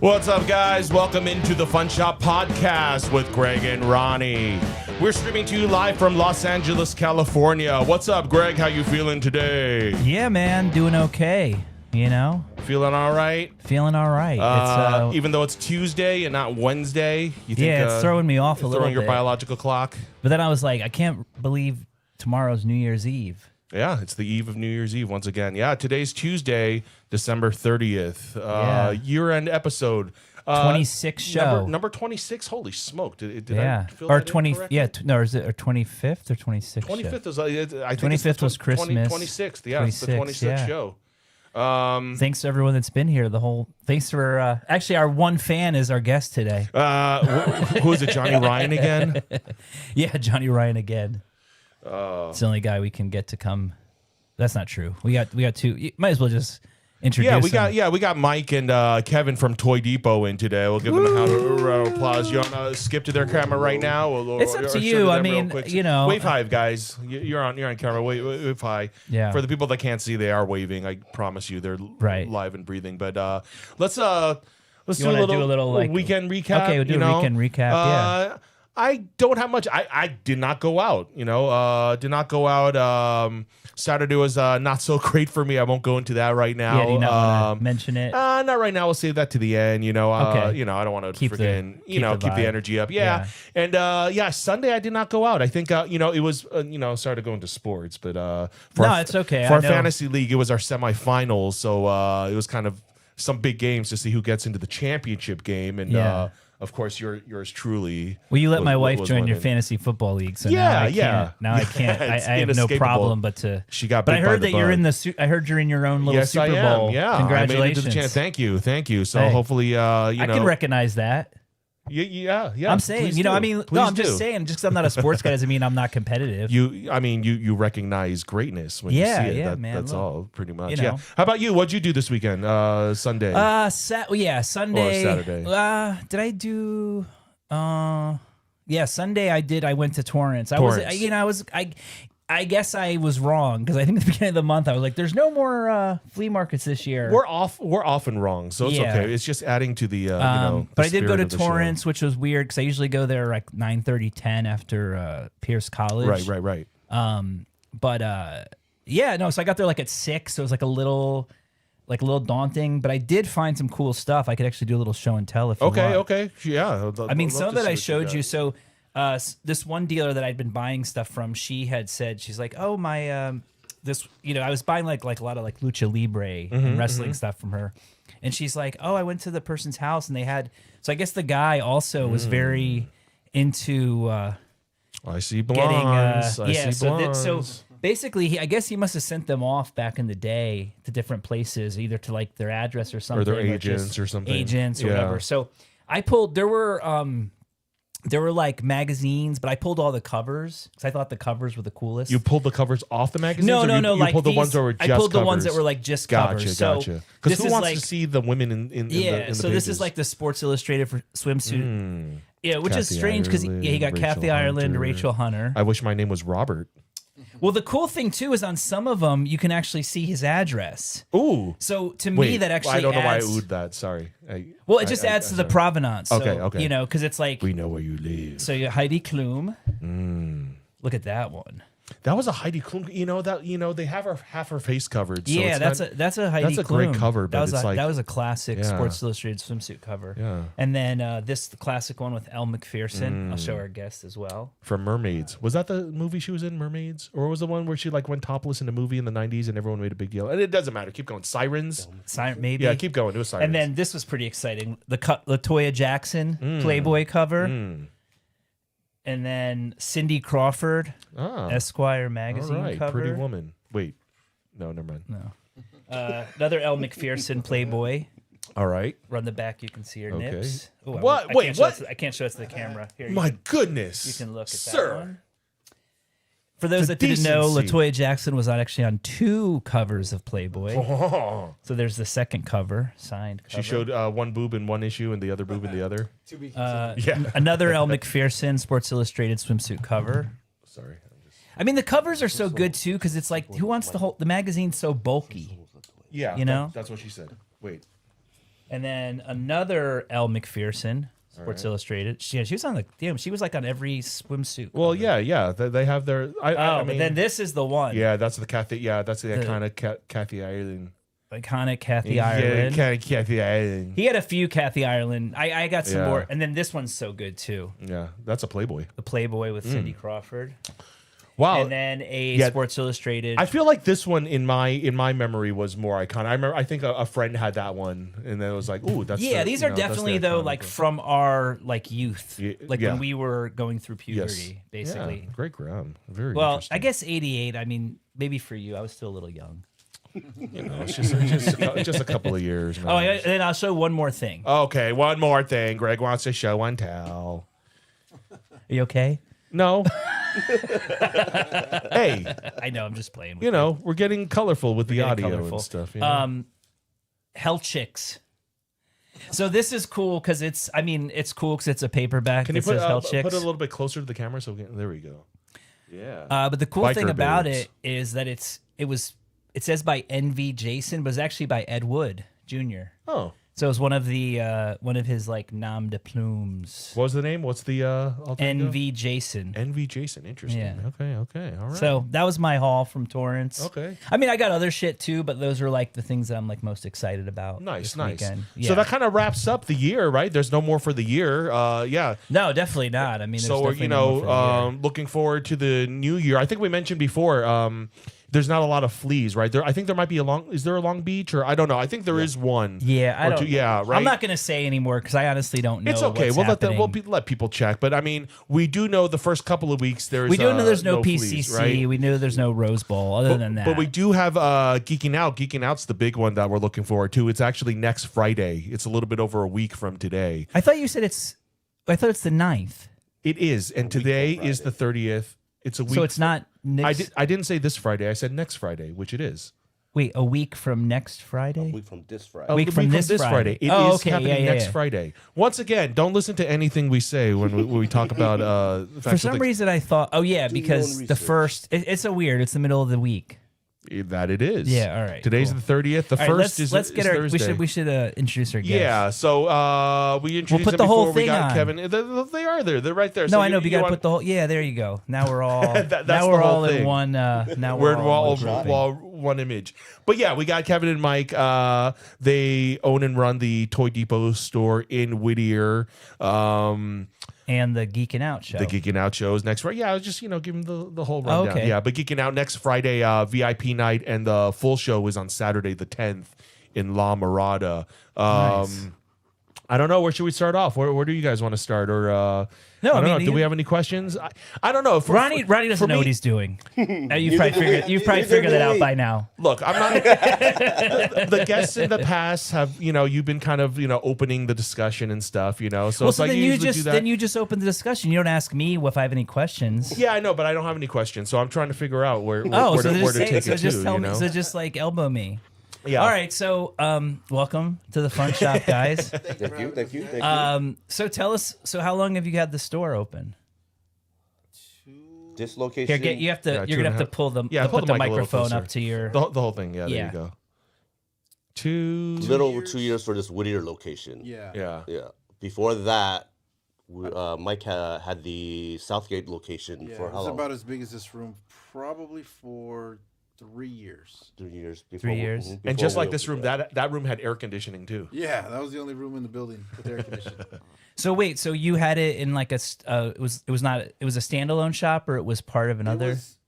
What's up, guys? Welcome into the Funshop Podcast with Greg and Ronnie. We're streaming to you live from Los Angeles, California. What's up, Greg? How you feeling today? Yeah, man, doing okay. You know, feeling all right. Feeling all right. Even though it's Tuesday and not Wednesday, you think? Yeah, it's throwing me off a little bit. Throwing your biological clock. But then I was like, I can't believe tomorrow's New Year's Eve. Yeah, it's the eve of New Year's Eve once again. Yeah, today's Tuesday, December 30th, year-end episode. 26 show. Number 26? Holy smoke. Did yeah. I fill or that 20, in correctly? yeah, no, is it or 25th or 26th? 25th was, I think 25th was Christmas. 26th, yeah, it's the 26th show. Thanks to everyone that's been here. Thanks for actually our one fan is our guest today. Who is it? Johnny Ryan again? Yeah, Johnny Ryan again. It's the only guy we can get to come. That's not true. We got two. You might as well just introduce. We got Mike and Kevin from Toy Depot in today. We'll give them a round of applause. You wanna skip to their camera right now? It's up to you. I mean, you know, wave high, guys. You're on camera. Wave high. Yeah. For the people that can't see, they are waving. I promise you, they're live and breathing. But let's do a little like, weekend recap. Okay, we'll do a weekend recap. Yeah. I don't have much. I did not go out, did not go out. Saturday was not so great for me. I won't go into that right now. Yeah, do you not want to mention it? Not right now. We'll save that to the end. Okay. I don't want to keep the energy up. Yeah. And Sunday I did not go out. I think it was sorry to go into sports, but it's okay. For our fantasy league, it was our semifinals, so it was kind of some big games to see who gets into the championship game, and of course, yours truly. Well, you let my wife join your fantasy football league, so now I can't. I have no problem but to. She got. But I heard that you're in the. I heard you're in your own little Super Bowl. Yeah, congratulations. I made it to the chance. Thank you. So hopefully, I can recognize that. Yeah. I'm saying, I'm just saying, just because I'm not a sports guy doesn't mean I'm not competitive. You recognize greatness when you see it. Yeah, man. That's all, pretty much. Yeah. How about you? What'd you do this weekend? Sunday. Sunday. Or Saturday. Did I do? Sunday I did. I went to Torrance. I guess I was wrong because I think at the beginning of the month I was like, "There's no more flea markets this year." We're often wrong, so it's okay. It's just adding to the But I did go to Torrance, which was weird because I usually go there like 9:30, 10 after Pierce College. Right. So I got there like at 6, so it was like a little daunting. But I did find some cool stuff. I could actually do a little show and tell if you want. Okay, yeah. Some that I showed you. So. This one dealer that I'd been buying stuff from, she had said, she's like, oh, my, I was buying like a lot of like lucha libre and wrestling stuff from her. And she's like, oh, I went to the person's house and they had, so I guess the guy also was very into, I see blondes. So basically, I guess he must have sent them off back in the day to different places, either to like their address or something. Or their agents or something. Agents or whatever. So I pulled, there were like magazines, but I pulled all the covers because I thought the covers were the coolest. You pulled the covers off the magazines? No. You pulled the ones that were just covers? I pulled the ones that were like just covers. Gotcha. Because who wants to see the women in the so this is like the Sports Illustrated for swimsuit. Yeah, which is strange because he got Kathy Ireland, Rachel Hunter. I wish my name was Robert. Well, the cool thing too is on some of them you can actually see his address. Ooh. So to me that actually I don't know why I oohed that. Sorry. It just adds to the provenance. So, okay. Because it's like we know where you live. So you Heidi Klum. Look at that one. That was a Heidi Klum. They have half her face covered. So that's a Heidi Klum. That's a great cover. But that was a classic Sports Illustrated swimsuit cover. Yeah. And then the classic one with Elle Macpherson. I'll show our guest as well. From Mermaids. Was that the movie she was in, Mermaids? Or was the one where she like went topless in a movie in the 90s and everyone made a big deal? And it doesn't matter. Keep going. Sirens? Maybe. Yeah, keep going. It was Sirens. And then this was pretty exciting. The LaToya Jackson Playboy cover. And then Cindy Crawford, Esquire magazine cover. Pretty Woman. Wait. No, never mind. No. Another Elle Macpherson Playboy. All right. Run the back, you can see her nips. Ooh, what? I can't show it to the camera. Here, goodness. You can look at that one. For those that didn't know, LaToya Jackson was actually on 2 covers of Playboy. Oh. So there's the second cover, signed cover. She showed one boob in one issue and the other boob in the other. To be continued. Another Elle Macpherson Sports Illustrated swimsuit cover. Sorry. I mean, the covers are so good, too, because it's like, who wants the magazine's so bulky? Yeah. You know? That's what she said. Wait. And then another Elle McPherson, Sports Illustrated. She was on she was like on every swimsuit. Well, yeah. They have their. I mean, but then this is the one. Yeah, that's the Kathy. Yeah, that's the iconic Kathy Ireland. Iconic Kathy Ireland. Kathy Ireland. He had a few Kathy Ireland. I got some more, and then this one's so good too. Yeah, that's a Playboy. The Playboy with Cindy Crawford. Wow. And then a Sports Illustrated. I feel like this one in my memory was more iconic. I think a friend had that one, and then it was like, ooh, that's these are definitely though like from our like youth, when we were going through puberty, basically. Yeah, great ground. Very well. I guess 88. I mean, maybe for you, I was still a little young. It's just a couple of years. Man. Oh, and then I'll show one more thing. Okay, one more thing. Greg wants to show and tell. Are you okay? No. Hey, I know. I'm just playing. We're getting colorful with the audio and stuff. Hell Chicks. So this is cool because it's cool because it's a paperback. Can you put it a little bit closer to the camera? There we go. Yeah. But the cool thing about it is that it says by N.V. Jason, but it's actually by Ed Wood Jr. Oh. So it was one of his like nom de plumes. What was the name? What's the N.V. Jason. N.V. Jason. Interesting. Yeah. Okay. All right. So that was my haul from Torrance. Okay. I mean, I got other shit too, but those are like the things that I'm like most excited about. Nice. Weekend. Yeah. So that kind of wraps up the year, right? There's no more for the year. Yeah. No, definitely not. I mean, so we're looking forward to the new year. I think we mentioned before. There's not a lot of fleas, right? I think there might be is there a Long Beach, or I don't know. I think there is one. Yeah, I don't. Yeah, right. I'm not going to say anymore because I honestly don't know. It's okay. We'll let people check. But I mean, we do know the first couple of weeks there's. We do know there's no PCC. Fleas, right? We know there's no Rose Bowl. Other than that, but we do have Geeking Out. Geeking Out's the big one that we're looking forward to. It's actually next Friday. It's a little bit over a week from today. I thought you said I thought it's the 9th. It is, and today is the 30th. It's a week. So it's not. I didn't say this Friday. I said next Friday, which it is. Wait, a week from next Friday? A week from this Friday. A week from this Friday. It is happening next Friday. Once again, don't listen to anything we say when we talk about. For some reason, I thought, because the first. It's a weird. It's the middle of the week. That it is. Yeah, all right. Today's the 30th. The first is let's get our Thursday. We should introduce our guests. Yeah, so we introduced put them the whole before we thing got on. Kevin. They are there. They're right there. No, so I know, but you got to put the whole. Yeah, there you go. Now we're all. Now we're all in one. Now we're all one image. But yeah, we got Kevin and Mike. They own and run the Toy Depot store in Whittier. And the Geeking Out show. The Geeking Out show is next Friday. Yeah, I was just, give them the whole rundown. Okay. Yeah, but Geeking Out next Friday, VIP night, and the full show is on Saturday the 10th in La Mirada. Nice. I don't know. Where should we start off? Where do you guys want to start? Or no, I don't know. Do we have any questions? I don't know. Ronnie doesn't know what he's doing. You've probably figured that out by now. Look, I'm not. The guests in the past have, you've been kind of, opening the discussion and stuff, So it's like then you just open the discussion. You don't ask me if I have any questions. Yeah, I know, but I don't have any questions, so I'm trying to figure out where to take it to. So just like elbow me. Yeah. All right. So, welcome to the Funshop, guys. Thank you. So tell us. So how long have you had the store open? This location. Here, you have to. You're gonna have to pull the put the microphone up to your the whole thing. Yeah. There you go. 2 little over 2 years for this Whittier location. Yeah. Before that, Mike had the Southgate location for how long? It was about as big as this room, probably for 3 years. 3 years. Before, 3 years. And just like this room, that room had air conditioning too. Yeah, that was the only room in the building with air conditioning. So wait, so you had it in like a it was a standalone shop, or it was part of another? It was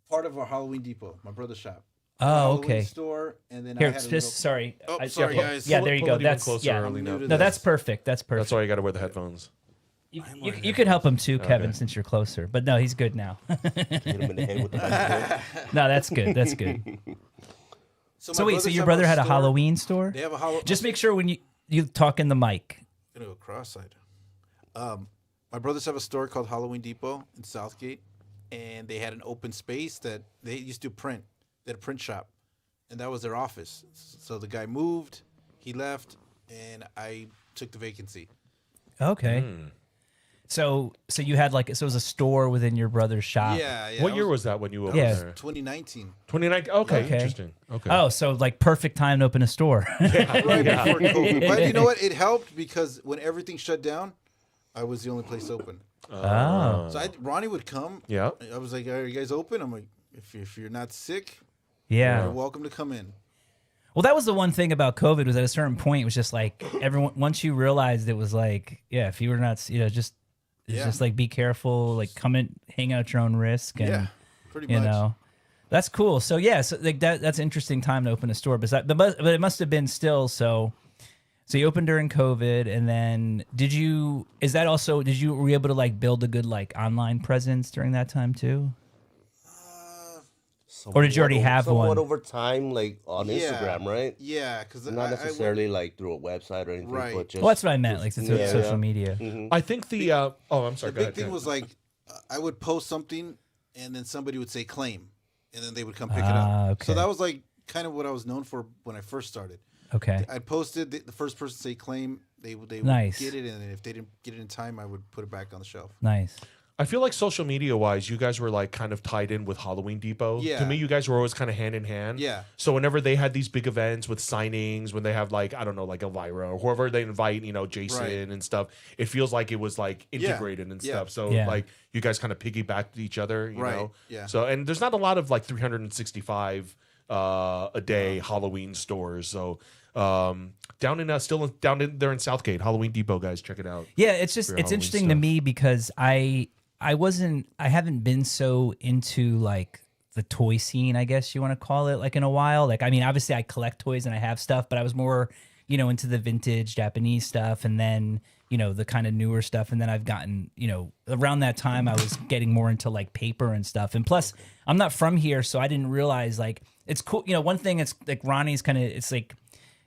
part of our Halloween Depot, my brother's shop. Oh, okay. Store, and then here, I had sorry. Sorry, guys. Yeah, there you go. That's closer. No, that's perfect. That's perfect. That's why you got to wear the headphones. You could help him too, Kevin, since you're closer. But no, he's good now. Hit him in the head with the bicycle. No, that's good. That's good. So wait, so your have brother had a store. Halloween store? They have a Halloween. Just make sure when you talk in the mic. I'm gonna go cross-eyed. My brothers have a store called Halloween Depot in Southgate, and they had an open space that they used to print. They had a print shop, and that was their office. So the guy moved, he left, and I took the vacancy. Okay. So you had like, so it was a store within your brother's shop. Yeah. What year was that when you opened Yeah. there? 2019. 2019. Okay, interesting. Okay. Oh, so like perfect time to open a store. Right before COVID. But you know what? It helped because when everything shut down, I was the only place open. Oh. So Ronnie would come. Yeah. I was like, "Are you guys open?" I'm like, "If you're not sick, Yeah. you're welcome to come in." Well, that was the one thing about COVID was at a certain point, it was just like everyone, once you realized it was like, yeah, if you were not, just like be careful, like come in, hang out at your own risk. And, pretty much. You know, that's cool. So yeah, so like that's an interesting time to open a store, but it must have been still so you opened during COVID, and then were you able to like build a good like online presence during that time too? Or did you already have one? Somewhat over time, like on Instagram, right? Yeah, because not necessarily like through a website or anything, Right. but just. Well, that's what I meant, like through social media. Mm-hmm. I think the I'm sorry. The big thing was like I would post something, and then somebody would say claim, and then they would come pick it up. Okay. So that was like kind of what I was known for when I first started. Okay. I'd posted the first person to say claim, they would Nice. get it, and if they didn't get it in time, I would put it back on the shelf. Nice. I feel like social media wise, you guys were like kind of tied in with Halloween Depot. Yeah. To me, you guys were always kind of hand in hand. Yeah. So whenever they had these big events with signings, when they have like, I don't know, like Elvira or whoever they invite, Jason Right. and stuff, it feels like it was like integrated and stuff. So like you guys kind of piggybacked each other, you know? Yeah. So, and there's not a lot of like 365 a day Halloween stores. So, down there in Southgate, Halloween Depot, guys, check it out. Yeah, it's interesting to me because I haven't been so into like the toy scene, I guess you want to call it, like in a while. Like, I mean, obviously I collect toys and I have stuff, but I was more, into the vintage Japanese stuff, and then, the kind of newer stuff. And then I've gotten, around that time I was getting more into like paper and stuff. And plus I'm not from here, so I didn't realize like it's cool. One thing, it's like Ronnie's kind of, it's like,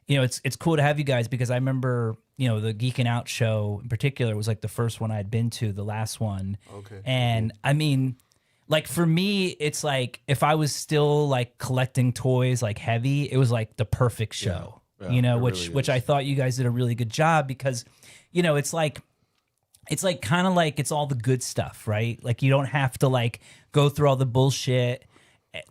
it's cool to have you guys because I remember, the Geeking Out show in particular was like the first one I'd been to, the last one. Okay. And I mean, like for me, it's like if I was still like collecting toys like heavy, it was like the perfect show, which I thought you guys did a really good job because, it's like kind of like it's all the good stuff, right? Like you don't have to like go through all the bullshit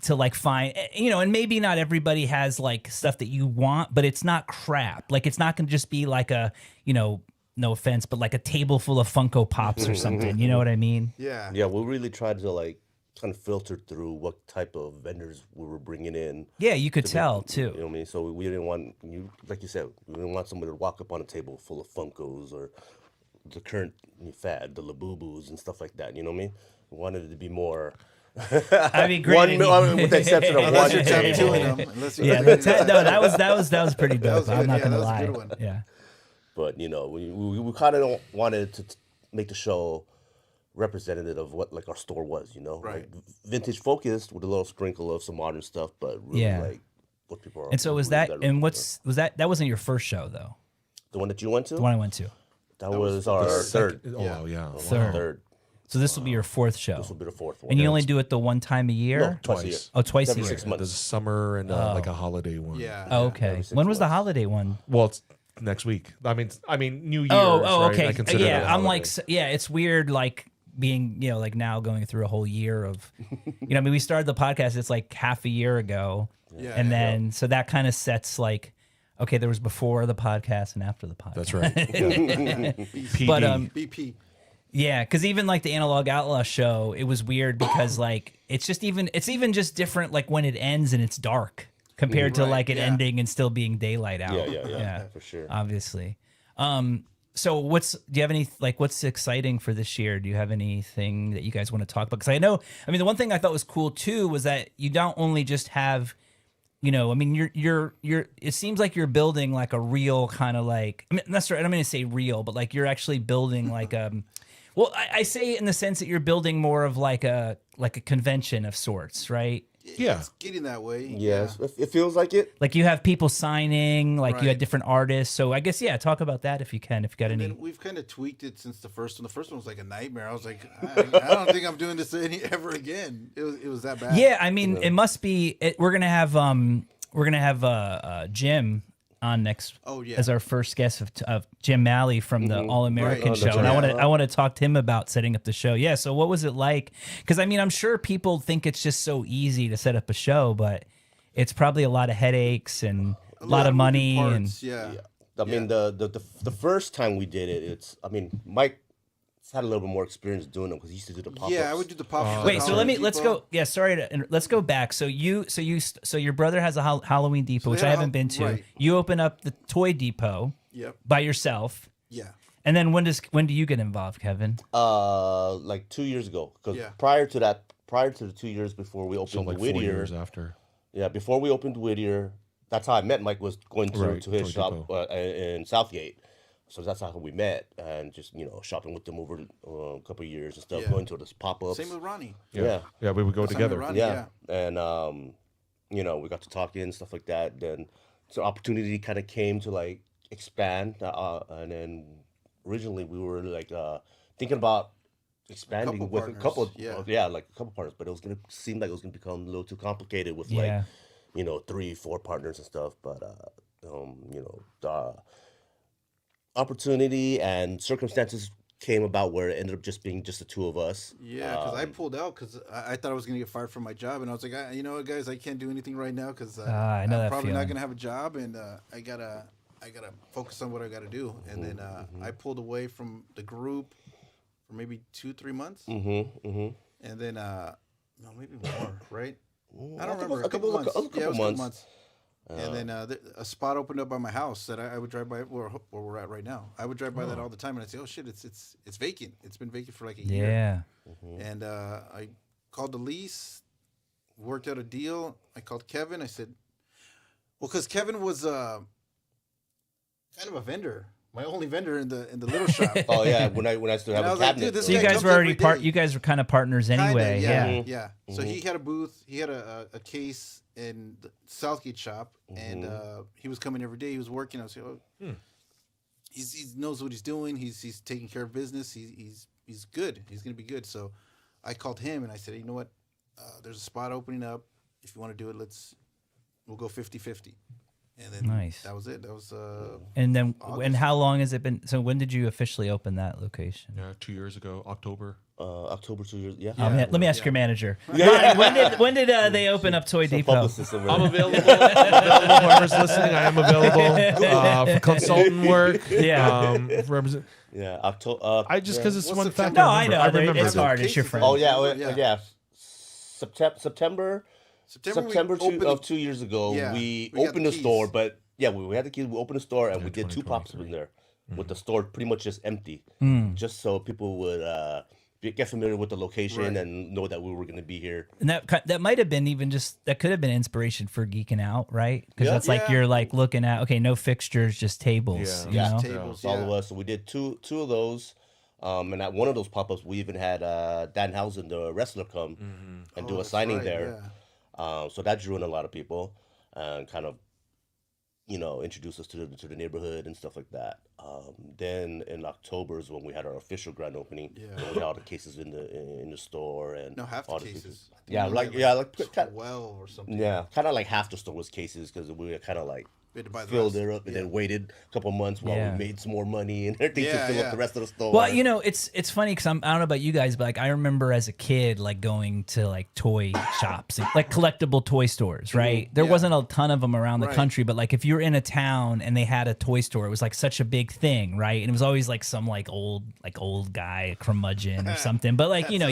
to like find, and maybe not everybody has like stuff that you want, but it's not crap. Like it's not going to just be like a, no offense, but like a table full of Funko Pops or something. You know what I mean? Yeah. Yeah, we really tried to like kind of filter through what type of vendors we were bringing in. Yeah, you could tell too. You know what I mean? So we didn't want like you said, we didn't want somebody to walk up on a table full of Funkos or the current fad, the Labubu's and stuff like that. You know what I mean? We wanted it to be more. I mean, great. With the exception of Unless one you're tattooing them. That was pretty dope. I'm not gonna lie. That was a good one. Yeah. But we kind of wanted to make the show representative of what like our store was, Right. like vintage focused with a little sprinkle of some modern stuff, but really like what people are. And so was that? And was that? That wasn't your first show though. The one that you went to? The one I went to. That was our third. Oh yeah. Third. So this will be your fourth show. This will be the fourth one. And you only do it the one time a year? No, twice a year. Oh, twice a Every year. 6 months. There's a summer and like a holiday one. Yeah. Oh, okay. When was the holiday one? Well, it's next week. I mean, New Year's. Oh, right? okay. I consider it a I'm like, holiday. it's weird, like being, like now going through a whole year of, I mean, we started the podcast. It's like half a year ago, and then so that kind of sets like, okay, there was before the podcast and after the podcast. That's right. PD. But BP. yeah, because even like the Analog Outlaw show, it was weird because like it's even just different like when it ends and it's dark compared to like it ending and still being daylight out. Yeah, for sure. Obviously. So do you have any like what's exciting for this year? Do you have anything that you guys want to talk about? Because I mean the one thing I thought was cool too was that you don't only just have, I mean you're it seems like you're building like a real kind of like, I mean that's right, I don't mean to say real, but like you're actually building like well, I say it in the sense that you're building more of like a convention of sorts, right? Yeah. It's getting that way. Yes, it feels like it. Like you have people signing, like you Right. had different artists. So I guess talk about that if you can, if you got And any. then we've kind of tweaked it since the first one. The first one was like a nightmare. I was like, I don't think I'm doing this ever again. It was that bad. Yeah, I mean, it must be. We're gonna have Jim on next yeah. as our first guest of Jim Malley from the All American show, and I want to talk to him about setting up the show. Yeah, so what was it like? Because I mean, I'm sure people think it's just so easy to set up a show, but it's probably a lot of headaches and a lot of money parts, and I mean, the first time we did it, Mike had a little bit more experience doing them because he used to do the pop-ups. Yeah, I would do the pop-ups. Wait, so let's go. Yeah, let's go back. So your brother has a Halloween Depot, which I haven't been to. Right. You open up the toy depot. Yep. By yourself. Yeah. And then when do you get involved, Kevin? Like 2 years ago, because prior to the 2 years before we opened Whittier. 4 years after. Yeah, before we opened Whittier, that's how I met Mike. Was going to his shop in Southgate. So that's how we met, and just shopping with them over a couple of years and stuff, going to this pop-ups. Same with Ronnie. Yeah, we would go together. Ronnie, and we got to talking and stuff like that. Then so opportunity kind of came to like expand, and then originally we were like thinking about expanding with a couple partners, but it was gonna seem like it was gonna become a little too complicated with 3-4 partners and stuff. But opportunity and circumstances came about where it ended up just being just the two of us. Yeah, because I pulled out because I thought I was going to get fired from my job, and I was like, you know what, guys, I can't do anything right now because I'm probably not going to have a job, and I gotta focus on what I gotta do. And then I pulled away from the group for maybe 2-3 months, and then no, maybe more, right? I don't remember. A couple months. And then a spot opened up by my house that I would drive by where we're at right now. I would drive by that all the time, and I'd say, "Oh shit, it's vacant. It's been vacant for like a year." Yeah. And I called the lease, worked out a deal. I called Kevin. I said, "Well, because Kevin was kind of a vendor, my only vendor in the little shop." Oh yeah, when I still have a cabinet. So you guys were already you guys were kind of partners anyway. Kinda, yeah. So he had a booth. He had a case in the Southgate shop, and he was coming every day. He was working. I was like, he knows what he's doing. He's taking care of business. He's good. He's gonna be good. So I called him and I said, you know what? There's a spot opening up. If you want to do it, we'll go 50-50. And then that was it. That was and then August. And how long has it been? So when did you officially open that location? Yeah, 2 years ago, October. October 2 years. Yeah. Let me ask your manager. When did they open up Toy Depot? I'm available. Whoever's listening, I am available for consultant work. Yeah. October. I just because it's one factor. No, I know. I remember it's hard. It's your friend. Oh yeah. September of 2 years ago, we opened the store, but we had the keys. We opened the store and we did 2 pops in there, with the store pretty much just empty, just so people would get familiar with the location and know that we were going to be here. And that might have been that could have been inspiration for Geeking Out, right? Because that's like you're like looking at no fixtures, just tables. Tables. All of us. So we did two of those. And at one of those pop-ups, we even had Danhausen, the wrestler, come and do a signing there. Yeah. So that drew in a lot of people and kind of, introduced us to the neighborhood and stuff like that. Then in October is when we had our official grand opening. Yeah. We had all the cases in the store and half the cases. Like 12 or something. Yeah, kind of like half the store was cases because we were kind of like filled it up and then waited a couple of months while we made some more money and everything to fill up the rest of the store. Well, it's funny because I don't know about you guys, but like I remember as a kid like going to like toy shops, like collectible toy stores, right? There wasn't a ton of them around the country, but like if you were in a town and they had a toy store, it was like such a big thing, right? And it was always like some like old guy, a curmudgeon or something. But like no,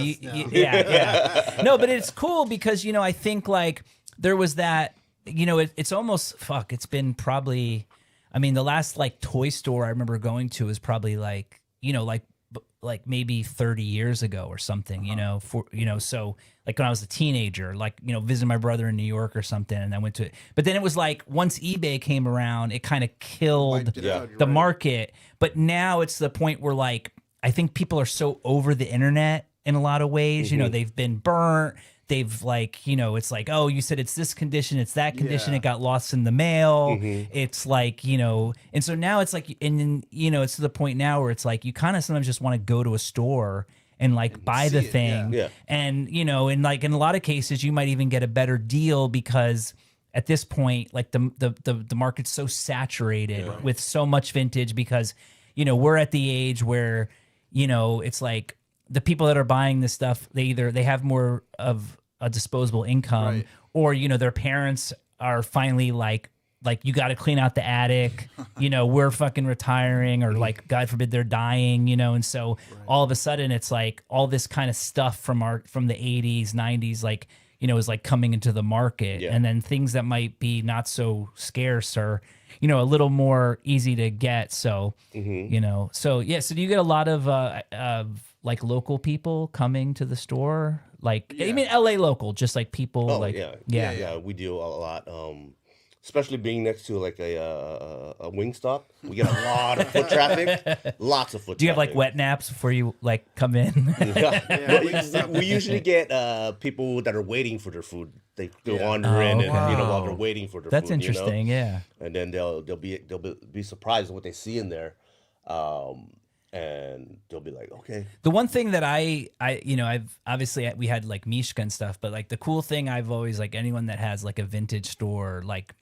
but it's cool because I think like there was that. It's almost it's been probably, the last like toy store I remember going to is probably like, like maybe 30 years ago or something, so like when I was a teenager, like, visiting my brother in New York or something, and I went to it. But then it was like once eBay came around, it kind of killed the market. But now it's the point where like, I think people are so over the internet in a lot of ways, they've been burnt. They've like, it's like, oh, you said it's this condition, it's that condition, it got lost in the mail. It's like, and so now it's like, and then, it's to the point now where it's like, you kind of sometimes just want to go to a store and like buy the thing. And, and like in a lot of cases, you might even get a better deal because at this point, like the market's so saturated with so much vintage because, we're at the age where, it's like the people that are buying this stuff, they have more of a disposable income or, their parents are finally like you got to clean out the attic, we're fucking retiring or like, God forbid they're dying, and so all of a sudden it's like all this kind of stuff from the 80s, 90s, like, is like coming into the market and then things that might be not so scarce are, a little more easy to get. So, so yeah. So do you get a lot of like local people coming to the store? Like, I mean, LA local, just like people yeah, we do a lot. Especially being next to like a Wingstop, we get a lot of foot traffic. Lots of foot. Do you have traffic. like wet naps before you like come in? We usually get people that are waiting for their food. They wander in, and while they're waiting for their food. That's interesting, yeah. And then they'll be surprised at what they see in there, and they'll be like, okay. The one thing that I've obviously we had like Mishka and stuff, but like the cool thing I've always like anyone that has like a vintage store like.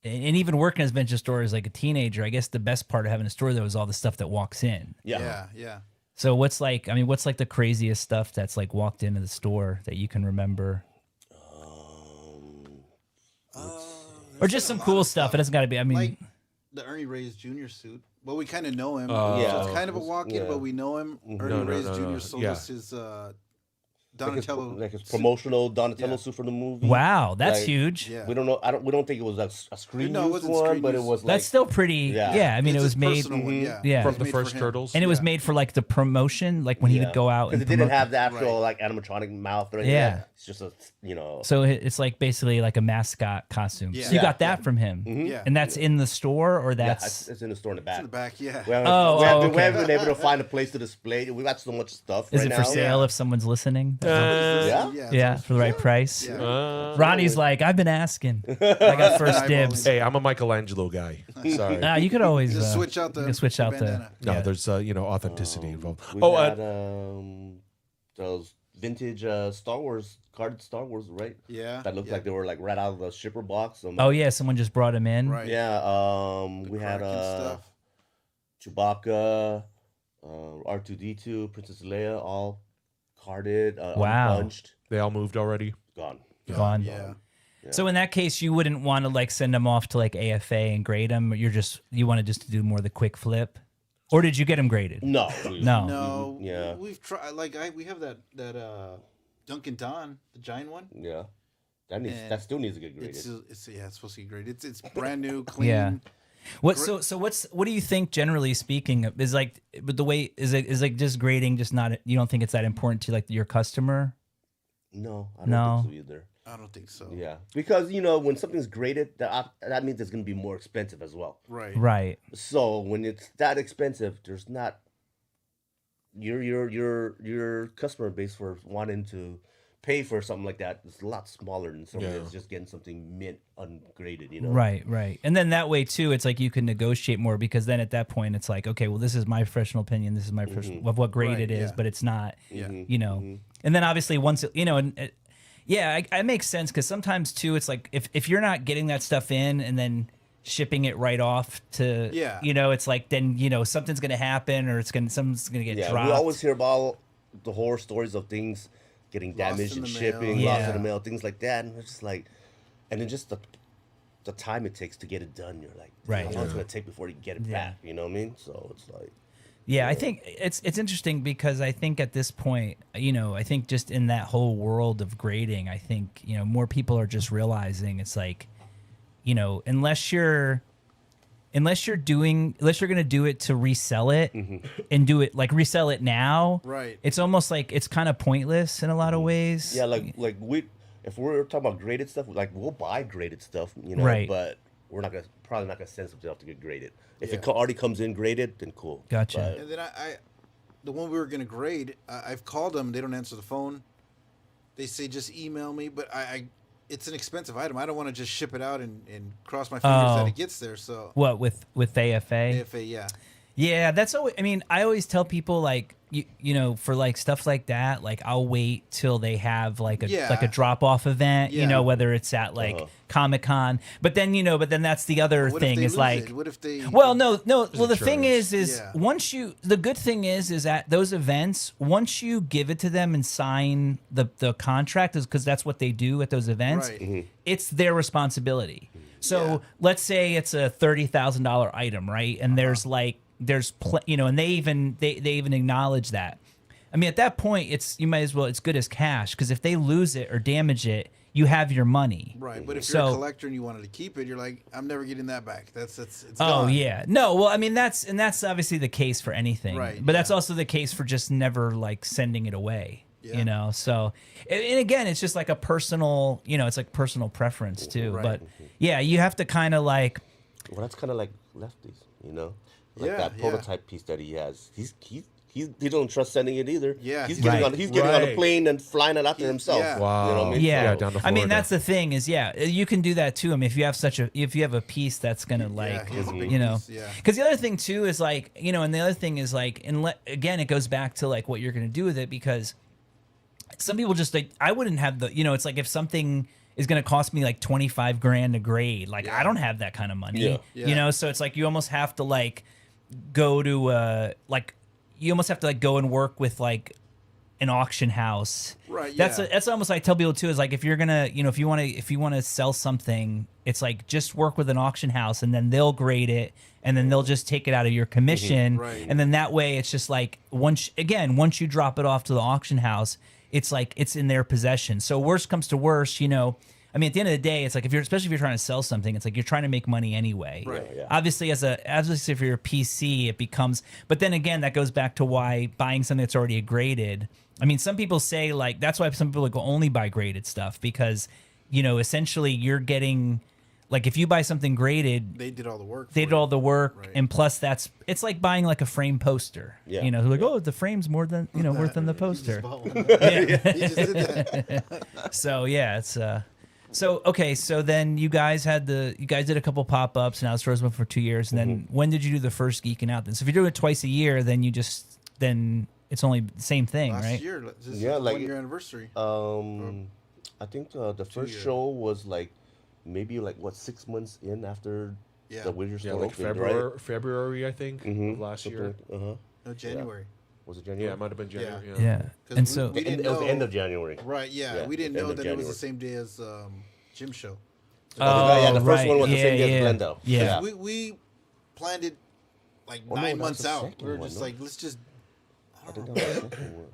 And even working as a vintage store as like a teenager, I guess the best part of having a store though is all the stuff that walks in. Yeah. So what's like the craziest stuff that's like walked into the store that you can remember? Or just some cool stuff. It doesn't got to be. I mean, like the Ernie Reyes Jr. suit. Well, we kind of know him. Yeah. So it's kind of a walk-in, but we know him. Ernie Reyes Jr. sold us his Donatello, like his promotional Donatello suit for the movie. Wow, that's like, huge. Yeah. We don't know. We don't think it was a screen use one, but it was like that's still pretty. Yeah, I mean, it was made. One, from the first Turtles, and it was made for like the promotion, like when he would go out. Because it didn't have the actual like animatronic mouth or anything. Yeah, it's just a So it's like basically like a mascot costume. So you got that from him. Yeah, and that's in the store, or that's it's in the store in the back. It's in the back, yeah. We haven't been able to find a place to display. We got so much stuff. Is it for sale if someone's listening? Yeah, for the right price. Yeah. Ronnie's like, I've been asking. I got first dibs. Hey, I'm a Michelangelo guy. Sorry. You could always just switch out the bandana. No, there's authenticity involved. We had those vintage Star Wars carded Star Wars, right? Yeah. That looked like they were like right out of the shipper box. Someone just brought them in. Right. Yeah. We had stuff. Chewbacca, R2D2, Princess Leia, all carded, unpunched. They all moved already. Gone. Yeah. So in that case, you wouldn't want to like send them off to like AFA and grade them. You want to just do more the quick flip, or did you get them graded? No. No. Yeah. We've tried. Like we have that Dunkin' Don, the giant one. Yeah. That still needs to get graded. It's supposed to get graded. It's brand new, clean. Yeah. What do you think generally speaking is like the way is like just grading just not you don't think it's that important to like your customer? No, I don't think so either. I don't think so. Yeah, because when something's graded, that means it's going to be more expensive as well. Right. So when it's that expensive, there's not your customer base for wanting to pay for something like that is a lot smaller than somebody that's just getting something mint ungraded, Right. And then that way too, it's like you can negotiate more because then at that point it's like, okay, well, this is my professional opinion. This is my professional of what grade it is, but it's not, And then obviously once, it makes sense because sometimes too, it's like if you're not getting that stuff in and then shipping it right off to, it's like then, something's going to happen or something's going to get dropped. We always hear about the horror stories of things getting damaged in shipping, lost in the mail, things like that, and it's just like, and then just the time it takes to get it done, you're like, how long it's gonna take before you get it back? You know what I mean? So it's like, I think it's interesting because I think at this point, I think just in that whole world of grading, I think more people are just realizing it's like, unless you're going to do it to resell it and do it like resell it now, right? It's almost like it's kind of pointless in a lot of ways. Yeah, like if we're talking about graded stuff, like we'll buy graded stuff, right? But we're probably not gonna send something off to get graded. If it already comes in graded, then cool. Gotcha. But, and then the one we were gonna grade, I've called them. They don't answer the phone. They say just email me, but it's an expensive item. I don't want to just ship it out and cross my fingers that it gets there. So what with AFA? AFA, yeah. Yeah, that's always. I mean, I always tell people like you know for like stuff like that, like I'll wait till they have like a drop off event. You know, whether it's at like Comic-Con, but then that's the other thing is like, what if they? Well, no. Well, the thing is once the good thing is at those events, once you give it to them and sign the contract, is because that's what they do at those events. Right. It's their responsibility. So let's say it's a $30,000 item, right? And there's and they even acknowledge that. I mean, at that point, it's good as cash, because if they lose it or damage it, you have your money. Right, but if you're a collector and you wanted to keep it, you're like, I'm never getting that back. It's oh gone. Yeah, no. Well, I mean that's obviously the case for anything, right? But that's also the case for just never like sending it away. You know, so and again, it's just like a personal, it's like personal preference too. Right. But yeah, you have to kind of like. Well, that's kind of like Lefty's, like that prototype piece that he has. He don't trust sending it either. Yeah, he's getting on a plane and flying it out there himself. Yeah. Wow. You know what I mean? Yeah, down to I mean Florida. that's the thing is you can do that too. I mean if you have a piece that's gonna like piece, because the other thing too is like and the other thing is like again it goes back to like what you're gonna do with it, because some people just like I wouldn't have the it's like if something is going to cost me like $25,000 to grade, like I don't have that kind of money. So it's like you almost have to like go to you almost have to like go and work with like an auction house. Right. That's almost like I tell people too is like if you're gonna if you want to sell something, it's like just work with an auction house and then they'll grade it and then they'll just take it out of your commission. Right. And then that way it's just like once you drop it off to the auction house, it's like it's in their possession. So worst comes to worst, I mean, at the end of the day, it's like especially if you're trying to sell something, it's like you're trying to make money anyway. Right. Yeah. Obviously, obviously if you're a PC, it becomes. But then again, that goes back to why buying something that's already graded. I mean, some people say like that's why some people like only buy graded stuff because, essentially you're getting. Like if you buy something graded, they did all the work. Right. And plus it's like buying like a frame poster. Yeah. They're like, oh, the frame's more than worth than the poster. He just did that. So yeah, it's so then you guys did a couple pop-ups and I was frozen for 2 years, and then when did you do the first Geeking Out then? So if you're doing it twice a year, then it's only the same thing, Last right? year, this is like 1 year anniversary. I think the first show was like maybe like 6 months in after the Winter Store like opened, right? February, I think, of last year. Uh-huh. No, January. Was it January? Yeah, it might have been January. Yeah. And so we didn't it was know, the end of January. Right. Yeah, we didn't know that it was the same day as Jim show. The first right. one was the same day yeah. as Glendale. Yeah. We planned it like Oh, no, 9 that was months the out. second We were one, just no? like, let's just. I think that was the second one.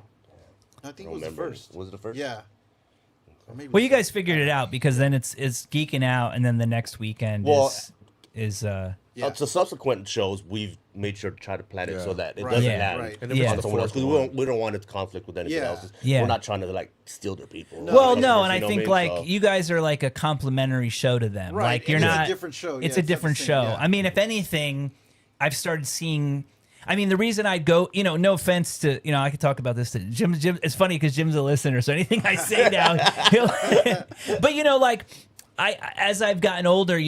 I think I it was the remember. first. Was it the first? Yeah. Or maybe Well, you guys figured it out because then it's Geeking Out, and then the next weekend is Yeah. To subsequent shows, we've made sure to try to plan it so that it Right. doesn't Yeah. happen Right. And then on the fourth fourth, because we don't want it to conflict with anything Yeah. else. Yeah. We're not trying to like steal their people. Well, Customers, no, and I you know think what I like mean? So- you guys are like a complimentary show to them. Right, Like you're it's a not different show. It's Yeah, a different it's not the show. same, yeah. I mean, if anything, I've started seeing. I mean, the reason I'd go, no offense to, I could talk about this to Jim. It's funny because Jim's a listener, so anything I say now, but like as I've gotten older,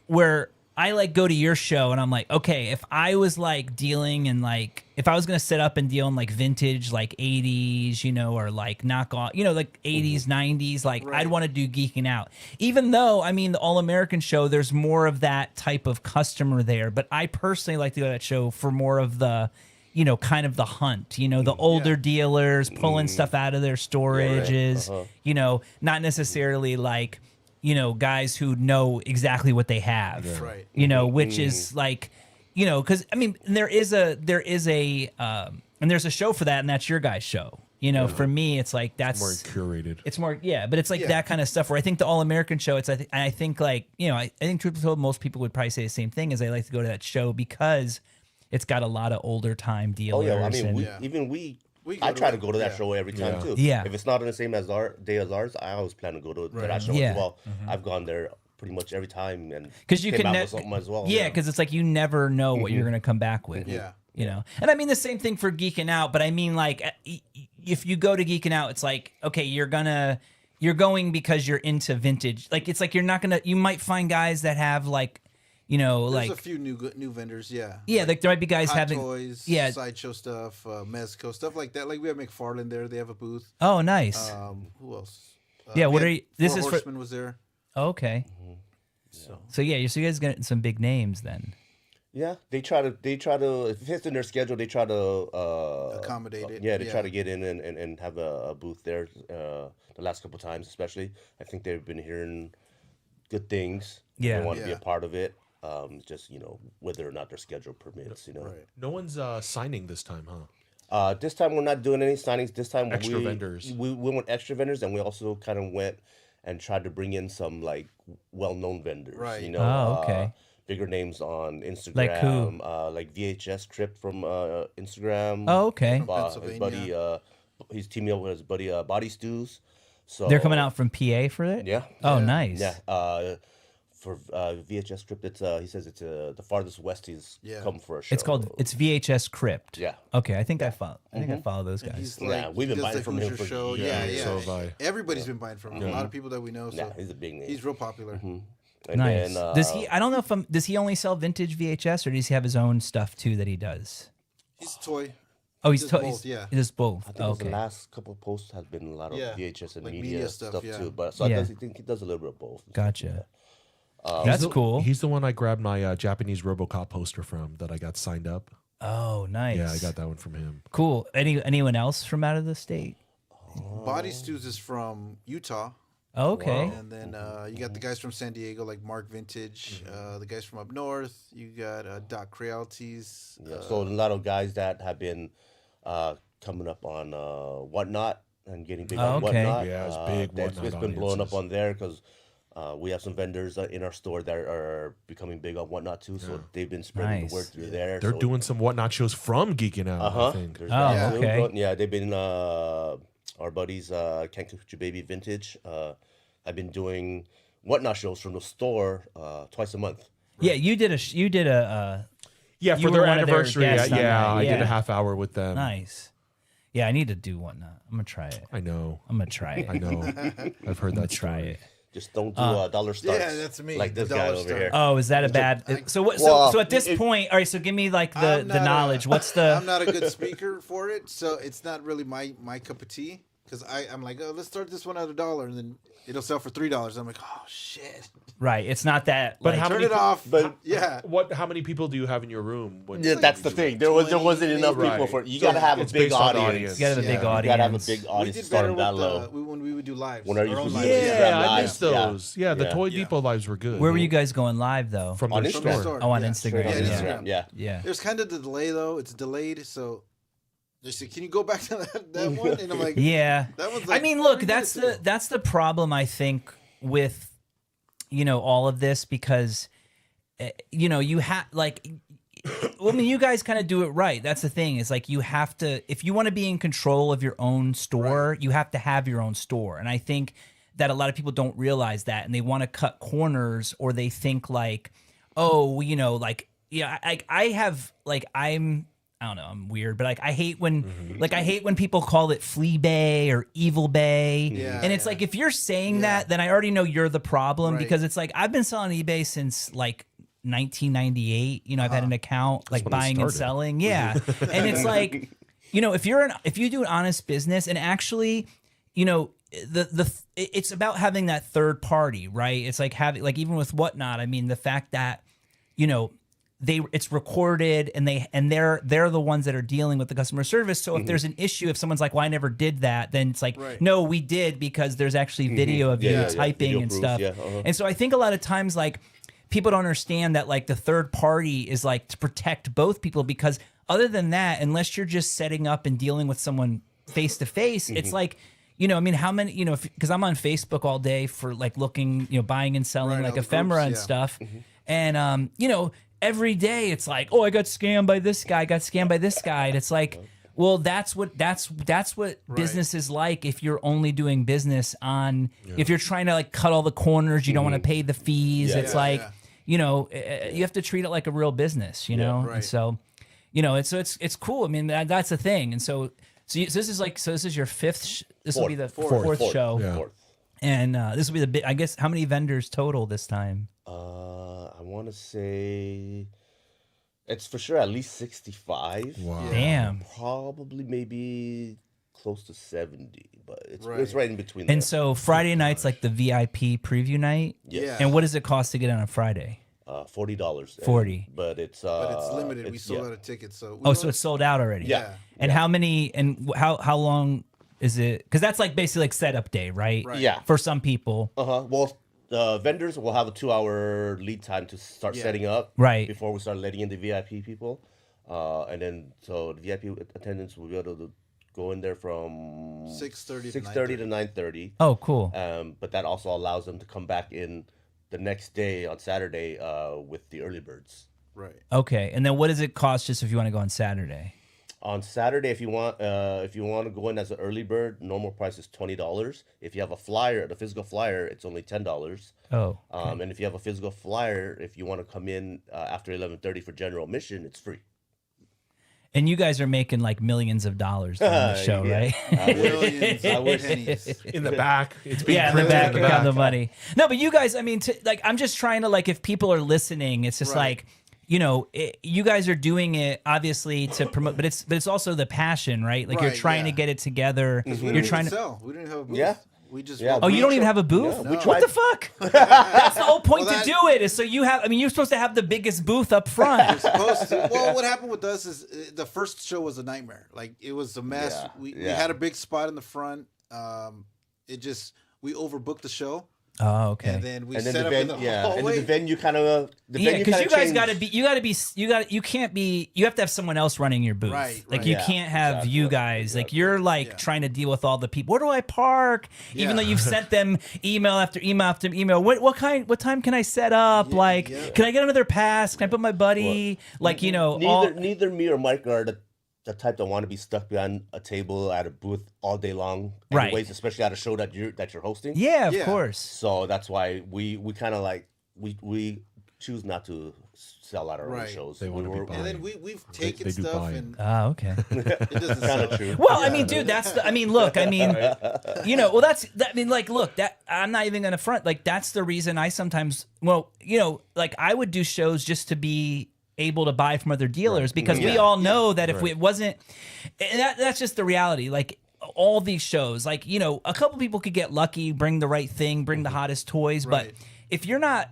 where I like go to your show and I'm like, okay, if I was like dealing in like, if I was going to set up and deal in like vintage, like 80s, or like knockoff, like 80s, 90s, like Right. I'd want to do Geeking Out. Even though, I mean, the All American show, there's more of that type of customer there. But I personally like to go to that show for more of the, kind of the hunt, the older dealers pulling stuff out of their storages, not necessarily like, guys who know exactly what they have, Right. which is like, because I mean, there's a show for that, and that's your guys' show. For me, it's like that's More curated. It's more, but it's like that kind of stuff where I think the All American show, I think like, I think truth be told, most people would probably say the same thing, is they like to go to that show because it's got a lot of older time Oh dealers. yeah, I mean, and, I try to go to that show every time too. Yeah. If it's not on the same day as ours, I always plan to go to that show Yeah. as well. I've gone there pretty much every time, and because you came can out with something as well. because it's like you never know what you're going to come back with. Yeah. And I mean the same thing for Geeking Out, but I mean like if you go to Geeking Out, it's like, okay, you're going because you're into vintage. Like it's like you might find guys that have like There's like a few new vendors, yeah. Yeah, like there might be guys Hot having toys, yeah. sideshow stuff, Mezco, stuff like that. Like we have McFarlane there; they have a booth. Oh, nice. Who else? Yeah, what are you? This Four is Horsemen was there. Okay. So yeah, so you guys get some big names then. Yeah, they try to if it fits in their schedule, they try to Accommodate it. Yeah, they try to get in and have a booth there. The last couple of times, especially, I think they've been hearing good things. Yeah. They want to be a part of it. Just whether or not their schedule permits. Right. No one's signing this time, huh? This time we're not doing any signings. This time Extra vendors. We went extra vendors, and we also kind of went and tried to bring in some like well-known vendors. Right. Oh, okay. Bigger names on Instagram, Like who? Like VHS Crypt from Instagram. Oh, okay. His Pennsylvania. buddy, he's teaming up with his buddy Body Stews. So They're coming out from PA for it. Yeah. Oh, nice. Yeah. For VHS Crypt, it's he says it's the farthest west he's come for a show. It's VHS Crypt. Yeah. Okay, I think I follow. I think I follow those guys. He's Yeah, we've been he does buying the from him Hoosier for show. years. Yeah. So have I. Everybody's been buying from him. A lot of people that we know. So Yeah, he's a big name. he's real popular. And Nice. then, Does he? I don't know if does he only sell vintage VHS or does he have his own stuff too that he does? He's a toy. Oh, he's does to- both, yeah. He does both. I think okay. the last couple of posts has been a lot of Yeah, VHS and like media, media stuff, stuff, yeah. too. But so Yeah. I think he does a little bit of both. Gotcha. That's cool. He's the one I grabbed my Japanese RoboCop poster from that I got signed up. Oh, nice. Yeah, I got that one from him. Cool. Anyone else from out of the state? Body Stews is from Utah. Oh, okay. And then you got the guys from San Diego, like Mark Vintage. The guys from up north. You got Doc Crealties. Yeah, so a lot of guys that have been coming up on Whatnot and getting big on okay. Whatnot. Yeah, it's big It's Whatnot been blowing up audiences. on there because we have some vendors in our store that are becoming big on Whatnot too. So they've been spreading Nice. the word through there. They're so, doing some Whatnot shows from Geeking Out, I think. There's Oh, that too. okay. Yeah, they've been our buddies Can't Cook Your Baby Vintage. I've been doing Whatnot shows from the store twice a month. Yeah, you did a Yeah, You for were their one of their anniversary. guests on that, I did yeah. a half hour with them. nice. Yeah, I need to do Whatnot. I'm gonna try it. I know. I'm gonna try it. I know. I've heard that Try story. it. Just don't do dollar starts. Yeah, that's me, Like this the guy dollar over star. here. Oh, is that a bad? So what? Well, So at this point, all right. So give me like the I'm not knowledge. What's I'm the? not a good speaker for it, so it's not really my cup of tea. Because I'm like, oh, let's start this one at $1, and then it'll sell for $3. I'm like, oh shit! Right. It's not that. But like, how Turn many it off. but- yeah, How many people do you have in your room? When Yeah, that's the thing. There wasn't enough Right. people for you. So got to have a it's big based on audience. audience. you gotta have a big Yeah. audience. You got to have a big we audience did to start better them with that low. when we would do lives. When our our own YouTube lives. videos Yeah, Instagram I missed live. Yeah. those. Yeah, the Yeah. Toy Depot lives were good. Where were you guys going live though? From On their Instagram. store. Store. Oh, on Yeah. Instagram. On Yeah, Yeah. Instagram. Yeah. Yeah. There's kind of the delay though. It's delayed, so they said, "Can you go back to that one?" And I'm like, Yeah. That one's I like mean, look, 3 that's minutes the ago. that's the problem I think with all of this because you have like I mean, you guys kind of do it right. That's the thing is like you have to if you want to be in control of your own store, you have to have your own store. And I think that a lot of people don't realize that and they want to cut corners or they think like, oh, like I have like I don't know, I'm weird, but like I hate when people call it Flea Bay or Evil Bay. Yeah, and it's yeah. like if you're saying that, then I already know you're the problem Right. because it's like I've been selling eBay since like 1998. I've had an account like when it buying and started. selling. Yeah. And it's like, if you do an honest business and actually, it's about having that third party, right? It's like having like even with Whatnot, I mean the fact that, it's recorded and they're the ones that are dealing with the customer service. So if there's an issue, if someone's like, well, I never did that, then it's like, Right. no, we did because there's actually video of you Yeah, typing video and proof, stuff. yeah, And so I think a lot of times like people don't understand that like the third party is like to protect both people because other than that, unless you're just setting up and dealing with someone face to face, it's like, I mean, how many, because I'm on Facebook all day for like looking, buying and selling Right, like all the ephemera groups, and yeah. stuff. And, every day it's like, oh, I got scammed by this guy, And it's like, well, that's what business is like if you're only doing business on, if you're trying to like cut all the corners, you don't want to pay the fees. Yeah, it's yeah, like, yeah. you have to treat it like a real business, know? right. And so, it's cool. I mean, that's the thing. And so this is your fifth, this will be the fourth show. Yeah. Fourth. And this will be the big. I guess how many vendors total this time? I want to say it's for sure at least 65. Wow. Damn. Probably maybe close to 70, but it's Right. it's right in between. And there. so Friday night's like the VIP preview night. Yes. And what does it cost to get on a Friday? $40. 40. But it's But it's limited. We it's- sold yeah. out of tickets. So Oh, so it's sold out already. Yeah. And how many? And how long is it? Because that's like basically like setup day, right? Right. Yeah. For some people. Well, vendors will have a 2-hour lead time to start setting up. Right. Before we start letting in the VIP people, and then so the VIP attendants will be able to go in there from 6:30 to 9:30. Oh, cool. But that also allows them to come back in the next day on Saturday with the early birds. Right. Okay. And then what does it cost just if you want to go on Saturday? On Saturday, if you want to go in as an early bird, normal price is $20. If you have a flyer, the physical flyer, it's only $10. Oh. And if you have a physical flyer, if you want to come in after 11:30 for general admission, it's free. And you guys are making like millions of dollars doing the show, Yeah. right? Millions I of wish. pennies. In the back, it's being Yeah, in the printed back, I got the money. No, but you guys, I mean, like, I'm just trying to, like, if people are listening, it's just Right. like, you know, you guys are doing it obviously to promote, but it's also the passion, right? Like you're Right, trying yeah. to get it together. We You're didn't trying even to. sell. We didn't have a booth. Yeah. We just Yeah, Oh, you don't even tried- have a booth? Yeah, we What tried- the fuck? That's the whole point Well, to that- do it is so you have. I mean, you're supposed to have the biggest booth up front. supposed to. Well, what happened with us is the first show was a nightmare. Like it was a mess. Yeah, We yeah. had a big spot in the front. We overbooked the show, Oh, okay. and then we And then set the up in venue, the yeah, and then hallway. the venue kind of Yeah, because you guys got to be, you can't be, you have to have someone else running your booth. Right, Like right. you Yeah, can't have exactly, you guys, like you're like Yeah. trying to deal with all the people. Where do I park? Even Yeah. though you've sent them email after email after email. What time can I set up? Like, yeah. can I get another pass? Can I put my buddy? Like, you know, Neither me or Mike are the type that want to be stuck behind a table at a booth all day long. Right. Anyways, especially at a show that you're hosting. yeah, of Yeah. course. So that's why we kind of like we choose not to sell out our own Right. shows. They wanna be and then we've taken they do stuff buy. and Oh, okay. it doesn't Kind sell. of true. Well, I mean, dude, look, I mean, you know, well, I mean, like, look, that I'm not even gonna front. Like, that's the reason I sometimes, well, you know, like I would do shows just to be able to buy from other dealers because we Yeah. all know that if it wasn't, and that's just the reality. Like all these shows, like, you know, a couple people could get lucky, bring the right thing, bring the hottest toys, but Right. if you're not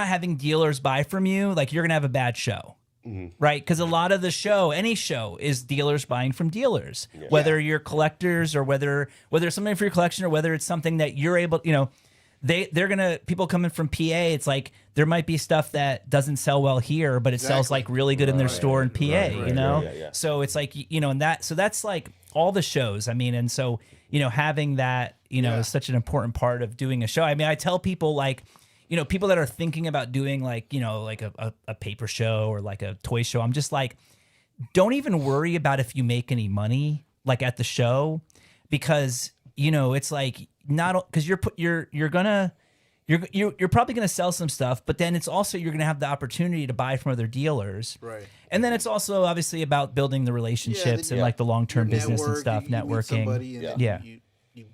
having dealers buy from you, like you're gonna have a bad show. Right, because a lot of the show, any show, is dealers buying from dealers. Whether you're collectors or whether it's something for your collection or whether it's something that you're able, you know, they're gonna people coming from PA. It's like there might be stuff that doesn't sell well here, but it sells like really good in their store in PA. You know, yeah. so it's like you know, and that's like all the shows. I mean, and so you know, having that is such an important part of doing a show. I mean, I tell people like, you know, people that are thinking about doing like, you know, like a paper show or like a toy show, I'm just like, don't even worry about if you make any money like at the show, because you know it's like not because you're probably gonna sell some stuff, but then it's also you're gonna have the opportunity to buy from other dealers, Right. And then it's also obviously about building the relationships and like the long term You business and network, stuff, you meet networking. somebody and then Yeah. you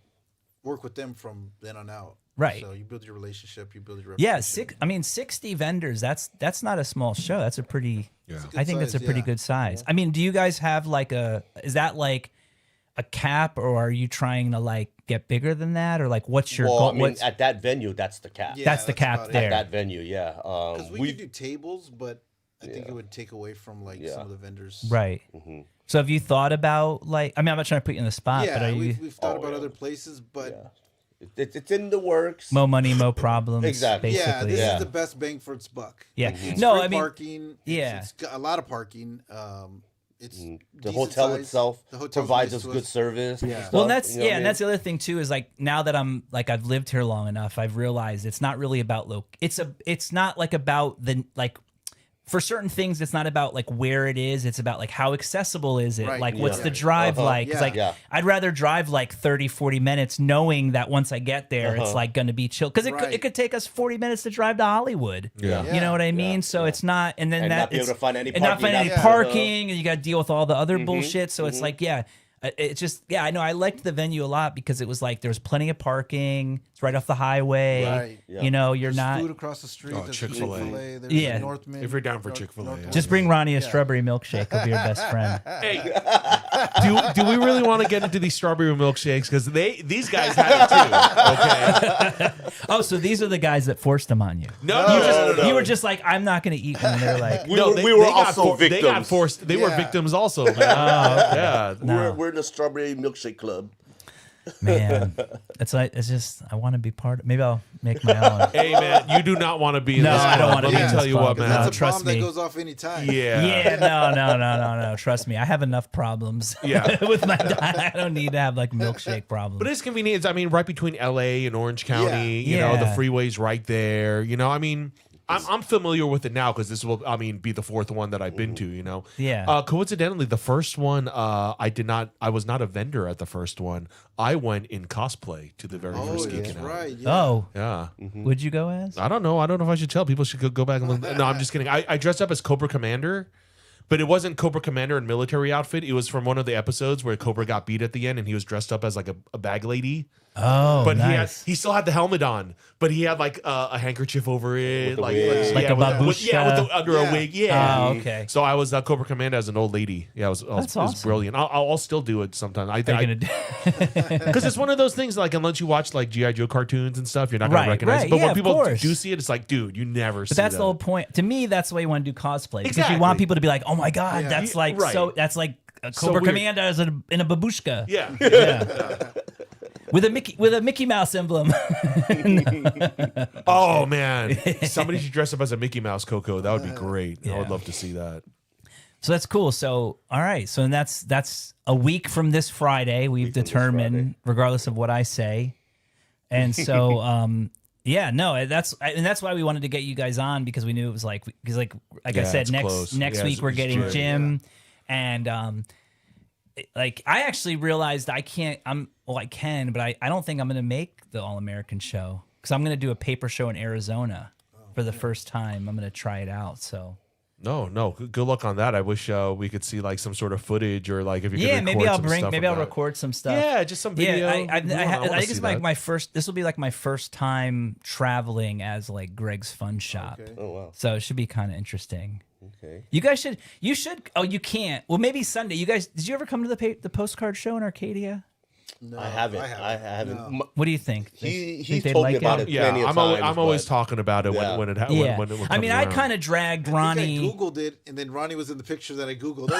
work with them from then on out. Right. So you build your relationship, you build your Yeah, reputation. 60 vendors. That's not a small show. That's a pretty. Yeah. I think that's a size, pretty yeah. good size. I mean, do you guys have like is that like a cap, or are you trying to like get bigger than that, or like what's your Well, goal? I mean, at that venue, that's the cap. Yeah, that's the cap about it. there. At that venue, yeah. Because we we could do tables, but I think it would take away from like some of the vendors. Right. Mm-hmm. So have you thought about like? I mean, I'm not trying to put you in the spot, but Yeah, are you we've thought about other places, but it's in the works. mo money, mo problems? Exactly. Basically. yeah, this Yeah. is the best bang for its buck. Yeah. It's No, free I mean, parking. yeah. It's got a lot of parking. It's The decent hotel size. itself The hotel's provides nice us to good service. and stuff, Well, and that's you know what I and mean? that's the other thing too is like now that I'm like I've lived here long enough, I've realized it's not really about it's not like about the like for certain things it's not about like where it is, it's about like how accessible is it? Right. Like Yeah. what's the drive like? It's Yeah. like Yeah. I'd rather drive like 30-40 minutes knowing that once I get there it's like going to be chill cuz Right. it could take us 40 minutes to drive to Hollywood. Yeah. You know what I mean? Yeah. So it's not and then And that not be able it's- to find any and not parking, find any not- parking and you got to deal with all the other bullshit. So it's like, yeah, It just, yeah, I know. I liked the venue a lot because it was like there's plenty of parking. It's right off the highway. Right. Yeah. You know, you're There's not. food across the street. Oh, There's Chick-fil-A. There's Yeah. Northman. If you're down for Chick-fil-A, yeah. Just bring Ronnie a strawberry milkshake. He'll be your best friend. Hey, do we really want to get into these strawberry milkshakes? Because these guys had it too. Okay. Oh, so these are the guys that forced them on you. No, You were just like, I'm not going to eat one. They're like, We were also They got victims. forced. They were Yeah. victims also. Man. Yeah. We're in the strawberry milkshake club. man, it's just, I want to be part of. Maybe I'll make my own. Hey man, you do not want to be in No, this. I don't club. want to Let be me in tell this you club. what, man. No, That's a trust bomb me. that goes off anytime. Yeah. Yeah, no. Trust me, I have enough problems. Yeah. with my diet. I don't need to have like milkshake problems. But it's convenient. I mean, right between LA and Orange County, you know, the Yeah. freeway's right there. You know, I mean, I'm familiar with it now because this will, I mean, be the fourth one that I've been to, you know. Yeah. Coincidentally, the first one, I was not a vendor at the first one. I went in cosplay to the very Oh, first that's Geekin' Out. right. Yeah. Oh, Yeah. would you go as? I don't know. I don't know if I should tell people should go back and look. No, I'm just kidding. I dressed up as Cobra Commander, but it wasn't Cobra Commander in military outfit. It was from one of the episodes where Cobra got beat at the end and he was dressed up as like a bag lady. Oh, But nice. he still had the helmet on, but he had like a handkerchief over it, the like wig. Like a babushka? under a wig, yeah. Oh, okay. So I was Cobra Commander as an old lady. Yeah, it was awesome. brilliant. I'll still do it sometime. Are you gonna do? Because it's one of those things like unless you watch like GI Joe cartoons and stuff, you're not gonna Right, recognize right, it. But yeah, when of people course. do see it, it's like, dude, you never see But that's that. the whole point. To me, that's the way you want to do cosplay because you Exactly. want people to be like, "Oh my god, Yeah. that's like Right. so. That's like a So Cobra weird. Commander as in a babushka." Yeah. Yeah. With a Mickey Mouse emblem. Oh man, somebody should dress up as a Mickey Mouse Coco. That would be great. I would love to see that. So that's cool. So all right. So that's a week from this Friday. We've determined, regardless of what I say. And so yeah, no, that's why we wanted to get you guys on because we knew it was like I Yeah, said it's next close. next Yeah, week it's- we're it's getting true. Jim and like I actually realized I can't. I can, but I don't think I'm going to make the All American show because I'm going to do a paper show in Arizona for the first time. I'm going to try it out. So No. Good luck on that. I wish we could see like some sort of footage or like if you could maybe record some stuff maybe of I'll that. record some stuff. Yeah, just some video. Yeah, I wanna think see it's like that. my first. This will be like my first time traveling as like Greg's Fun Shop. Okay. Oh wow. So it should be kind of interesting. Okay. You guys should. You should. Oh, you can't. Well, maybe Sunday. You guys. Did you ever come to the postcard show in Arcadia? No, I haven't. I haven't. No. What do you think? He Think they'd told me like about it? it. Yeah, plenty of I'm times, always but- talking about it Yeah. when it Yeah. when it I mean, comes I around. kind of dragged I Ronnie. think I Googled it, and then Ronnie was in the picture that I Googled.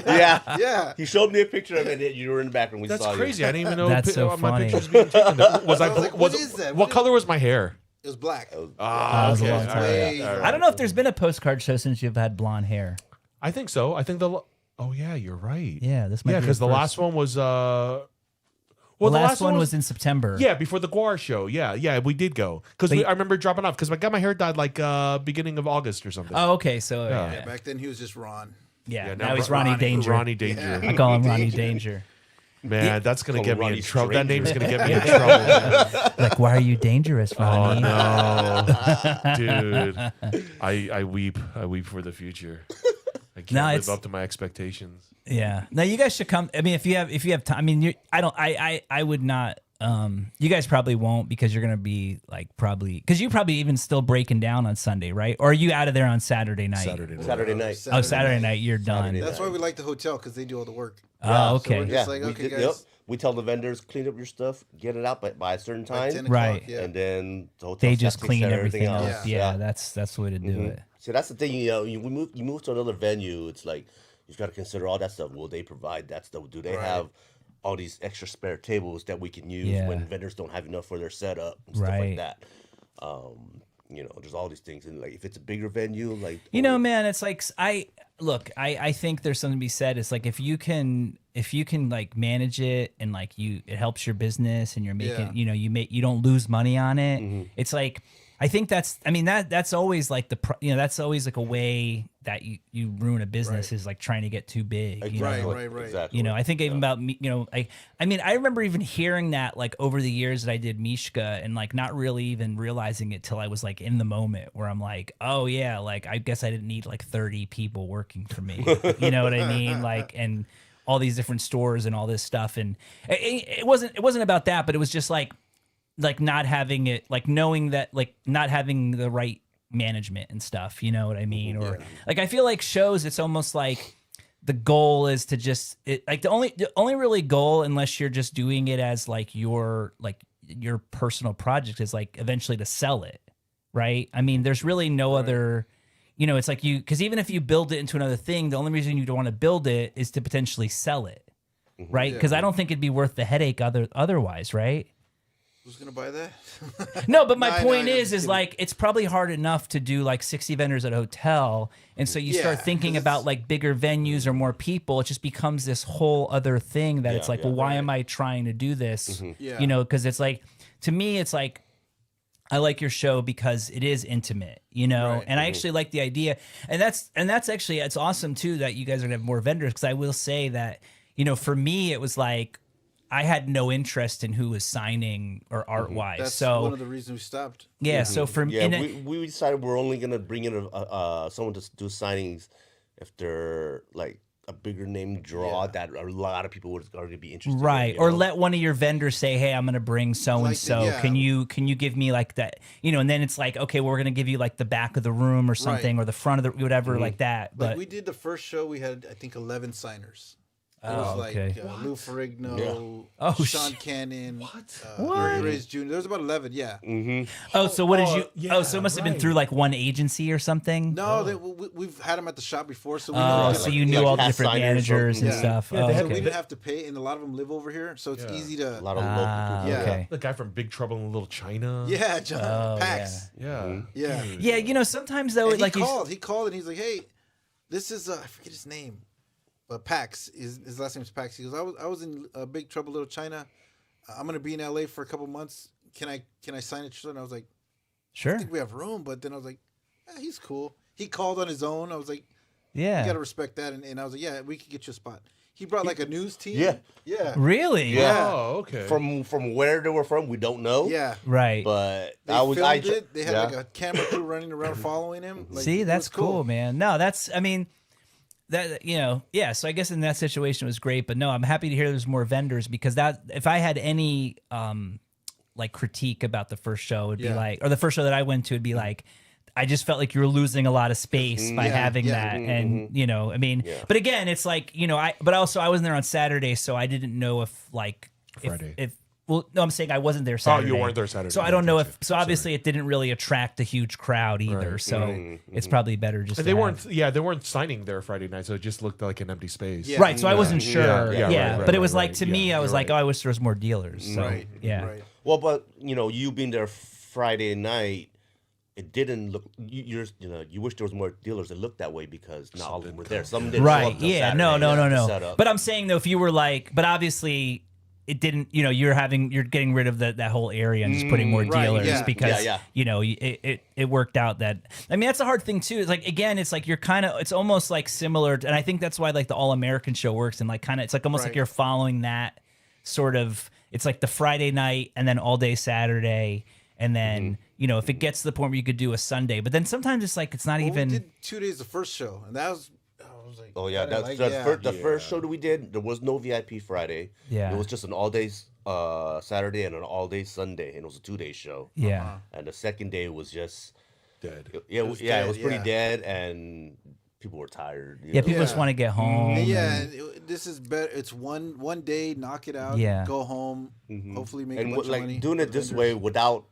Yeah. Yeah. He showed me a picture of it. And you were in the background. We That's saw crazy. You. I didn't even know That's so my funny. picture was being taken. Was I? was like, what is that? What color was my hair? It was black. Ah, was a okay. long time All ago. all I don't know if there's been a postcard show since you've had blonde hair. I think so. I think Oh yeah, you're right. Yeah, this might Yeah, be because the first. last one was Well, the last one was in September. Yeah, before the Guar show. Yeah, we did go because But- I remember dropping off because I got my hair dyed like beginning of August or something. Oh, okay. So Yeah. yeah, Back then, he was just Ron. now he's Ronnie Danger. Ronnie Danger. I call him Ronnie Danger. Man, that's gonna Call get him me in Ronnie trouble. That name's Stranger. gonna get me in trouble. Man. Like, why are you dangerous, Oh Ronnie? no, dude! I weep. I weep for the future. I can't No, live it's- up to my expectations. Yeah. No, you guys should come. I mean, if you have time. I mean, I would not. You guys probably won't because you're gonna be like because you probably even still breaking down on Sunday, right? Or are you out of there on Saturday night? Saturday night. Oh, Saturday night, you're done. Saturday That's why we like the hotel because they do all the work. Oh, So okay. we're just like, we okay, did- guys. Yep. We tell the vendors clean up your stuff, get it out by a certain By time, 10 o'clock, Right. Yeah. and then the hotel They staff just takes clean care of everything up. else. Yeah, that's the way to do it. So that's the thing. You know, you move to another venue. It's like you've got to consider all that stuff. Will they provide that stuff? Do they Right. have all these extra spare tables that we can use Yeah. when vendors don't have enough for their setup and stuff Right. like that? You know, there's all these things, and like if it's a bigger venue, like You know, man, it's like I think there's something to be said. It's like if you can like manage it and like it helps your business and you're making Yeah. you don't lose money on it. It's like I think that's always like that's always like a way that you ruin a business is like trying to get too big. You know? Right. Exactly. You know, I think even about me, you know, I mean, I remember even hearing that like over the years that I did Mishka and like not really even realizing it till I was like in the moment where I'm like, oh yeah, like I guess I didn't need like 30 people working for me. You know what I mean? Like, and all these different stores and all this stuff. And it wasn't about that, but it was just like not having it, like knowing that, like not having the right management and stuff, you know what I mean? Or like, I feel like shows, it's almost like the goal is to just, like the only really goal, unless you're just doing it as like your personal project, is like eventually to sell it. Right. I mean, there's really no other, you know, it's like because even if you build it into another thing, the only reason you don't want to build it is to potentially sell it. Right. Because I don't think it'd be worth the headache otherwise. Right. Who's gonna buy that? No, but my point is like it's probably hard enough to do like 60 vendors at a hotel, and so you start thinking about like bigger venues or more people. It just becomes this whole other thing that it's like, well, why am I trying to do this? You know, because it's like, to me, it's like, I like your show because it is intimate, you know, and I actually like the idea, and that's actually, it's awesome too that you guys are gonna have more vendors, because I will say that, you know, for me it was like, I had no interest in who was signing or art wise. That's so one of the reasons we stopped. Yeah. So for me, we decided we're only gonna bring in someone to do signings if they're like a bigger name draw that a lot of people would already be interested. Right. In, or let one of your vendors say, hey, I'm going to bring so and so. Can you give me like that? You know, and then it's like, okay, well, we're going to give you like the back of the room or something, or the front of the whatever, like that. Like but we did the first show, we had I think 11 signers. It was like Lou Ferrigno, Sean Cannon, Reyes Jr. There was about 11, Oh, so what did you? So it must have been through like one agency or something. No, we've had them at the shop before, so we so you knew all the different managers and stuff. So we didn't have to pay, and a lot of them live over here, so it's easy to. A lot of local people. Okay. The guy from Big Trouble in Little China. Yeah, John Pax. Yeah. Yeah. You know, sometimes though, And like he called, and he's like, "Hey, this is I forget his name." But Pax, his last name is Pax. He goes, I was in Big Trouble Little China. I'm gonna be in LA for a couple months. Can I sign it? And I was like, sure. I think we have room. But then I was like, he's cool. He called on his own. I was like, yeah, you gotta respect that. And I was like, yeah, we could get you a spot. He brought like a news team. Yeah. Really? Yeah. Oh, okay. From where they were from, we don't know. Yeah. Right. But They filmed it. They had like a camera crew running around following him. Like, see, that's cool, man. No, that's, I mean, that, you know, yeah. So I guess in that situation it was great, but no, I'm happy to hear there's more vendors, because that, if I had any like critique about the first show, it'd be like, or the first show that I went to, it'd be like, I just felt like you were losing a lot of space by having that. And, you know, I mean, but again, it's like, you know, but also I wasn't there on Saturday, so I didn't know if like, Friday. Well, no, I'm saying I wasn't there Saturday. Oh, you weren't there Saturday. So I don't know if. So obviously, it didn't really attract a huge crowd either. Right. So it's probably better just. And they weren't. Yeah, they weren't signing there Friday night, so it just looked like an empty space. Yeah. Right. So I wasn't sure. Yeah, But it was like, to me, I was like, right. oh, I wish there was more dealers. So, Right. Yeah. Right. Well, but you know, you being there Friday night, it didn't look. You wish there was more dealers that looked that way, because not all of them were there. Some didn't. Right. Show up till Yeah. Saturday to set No. up. But I'm saying though, if you were like, but obviously. It didn't, you know, you're getting rid of that whole area and just putting more dealers because, you know, it worked out that, I mean, that's a hard thing too. It's like, again, it's like it's almost like similar. And I think that's why like the All American show works, and like kind of, it's like almost like you're following that sort of, it's like the Friday night and then all day Saturday. And then, you know, if it gets to the point where you could do a Sunday, but then sometimes it's like, it's not even. We did 2 days the first show, and that was. I was like, Oh yeah, the first show that we did, there was no VIP Friday. Yeah. It was just an all day Saturday and an all day Sunday, and it was a 2-day show. Yeah. And the second day was just Dead. it was pretty yeah. dead, and people were tired. you Yeah. know? People just want to get home. Yeah, this is better. It's one day, knock it out. Yeah. Go home. Hopefully, make And a bunch of money. doing for it this vendors. way without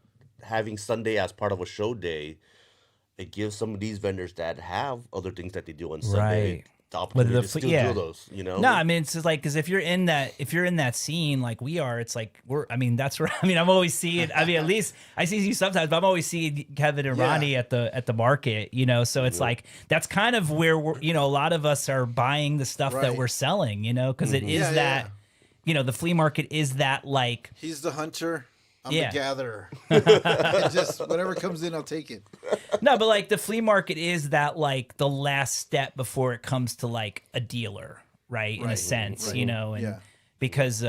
having Sunday as part of a show day, it gives some of these vendors that have other things that they do on Sunday Right. the opportunity the to fl- still yeah. do those. You know? No, I mean, it's just like, because if you're in that scene like we are, it's like that's where, I mean, I'm always seeing, I mean, at least I see you sometimes, but I'm always seeing Kevin and Ronnie at the market, you know, so it's like, that's kind of where we're, you know, a lot of us are buying the stuff that Right. we're selling, you know, because it is that, you know, the flea market is that like, He's the hunter. I'm Yeah. the gatherer. And just whatever comes in, I'll take it. No, but like the flea market is that like the last step before it comes to like a dealer, right? In a sense, right. you know, and Yeah. because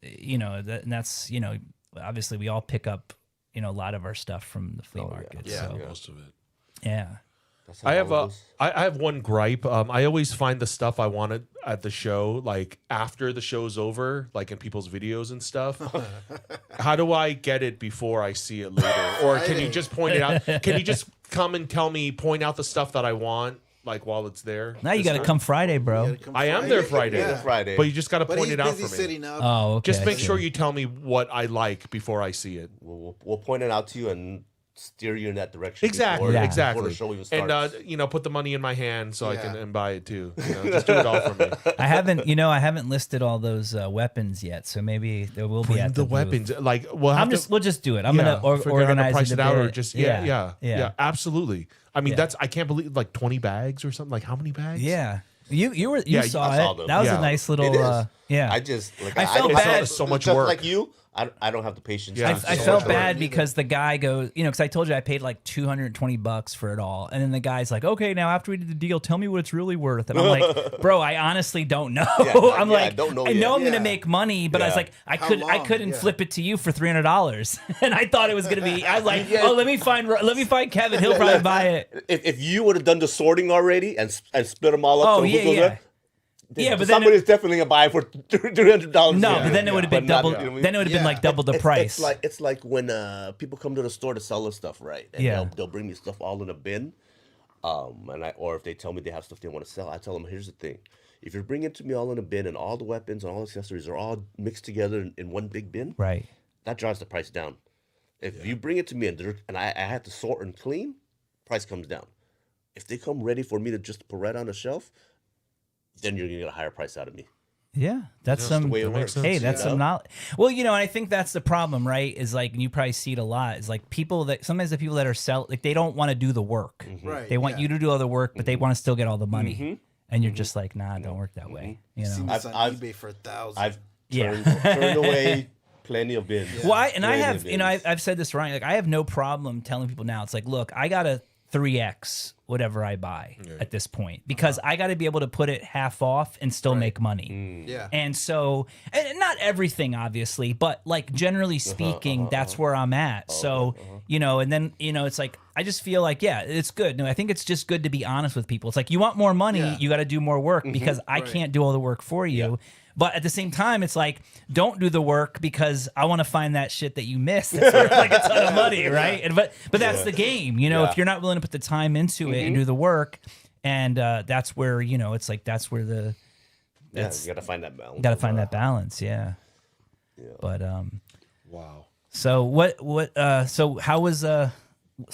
you know and that's you know obviously we all pick up you know a lot of our stuff from the flea market. Yeah. So, Most of it. yeah. That's how I have all of us- I have one gripe. I always find the stuff I wanted at the show, like after the show's over, like in people's videos and stuff. How do I get it before I see it later? Or can you just point it out? Can you just come and point out the stuff that I want, like while it's there? Now you This got to time? come Friday, bro. You gotta come I am there Friday. Yeah. Friday. But you just got to But point he's it out busy for me. setting up. Oh, okay. Just make I sure see. you tell me what I like before I see it. We'll point it out to you and steer you in that direction. Exactly, before, exactly. Before the show even And starts. you know, put the money in my hand so I can Yeah. and buy it too. You know, just do it all for me. I haven't listed all those weapons yet, so maybe there will be Bring at the booth. weapons. Like we'll have We'll just do it. I'm gonna figure out how to organize price it a out or bit. just yeah, absolutely. I mean, Yeah. I can't believe like 20 bags or something. Like how many bags? Yeah. You Yeah, saw I it. saw them. That was Yeah. a nice little It is. yeah. I just like I felt don't- bad. It's so much just work. like you. I don't have the patience. Yeah. I so felt much bad work. because the guy goes, you know, because I told you I paid like $220 for it all, and then the guy's like, "Okay, now after we did the deal, tell me what it's really worth." And I'm like, "Bro, I honestly don't know." I'm yeah, like, I don't know I yet. know I'm gonna Yeah. make money, but I was Yeah. like, I How couldn't long? Yeah. flip it to you for $300, and I thought it was gonna be. I was like, "Oh, let me find Kevin. He'll probably buy it." If you would have done the sorting already and split them all up, Oh so who yeah, goes yeah. up, Yeah, but then somebody's definitely gonna buy it for $300. no, but then it would have been But not- double. you know what I mean? Then it would have been Yeah. like double the price. It's like when people come to the store to sell us stuff, right? And Yeah. they'll bring me stuff all in a bin. Or if they tell me they have stuff they want to sell, I tell them, here's the thing: if you're bringing it to me all in a bin and all the weapons and all the accessories are all mixed together in one big bin, Right. that drives the price down. If you bring it to me and I have to sort and clean, price comes down. If they come ready for me to just put right on the shelf, then you're gonna get a higher price out of me. Yeah, that's That's some. the way it That makes works. sense. Hey, that's Yeah. some knowledge. Well, you know, and I think that's the problem, right? Is like, and you probably see it a lot. Is like people that sometimes the people that are like they don't want to do the work. Right. They want yeah. you to do all the work, but they want to still get all the money. And you're just like, nah, it don't work that way. You Seen know. this on I've- eBay for 1,000. I've Yeah. turned away plenty of bins. Well, I Plenty of have, you know, bins. I've said this right. Like, I have no problem telling people now. It's like, look, I got a 3x whatever I buy at this point because I got to be able to put it half off and still make money. yeah. And so, and not everything, obviously, but like generally speaking, that's where I'm at. So, you know, and then, you know, it's like, I just feel like, yeah, it's good. No, I think it's just good to be honest with people. It's like, you want more money, Yeah. you got to do more work because I Right. can't do all the work for you. But at the same time, it's like, don't do the work because I want to find that shit that you missed. That's worth like a ton of money, right? And but that's the game, you know. Yeah. If you're not willing to put the time into it and do the work, and that's where you know, it's like that's where the Yeah, you gotta find that balance. got to find that balance, yeah. But Wow. so so how was so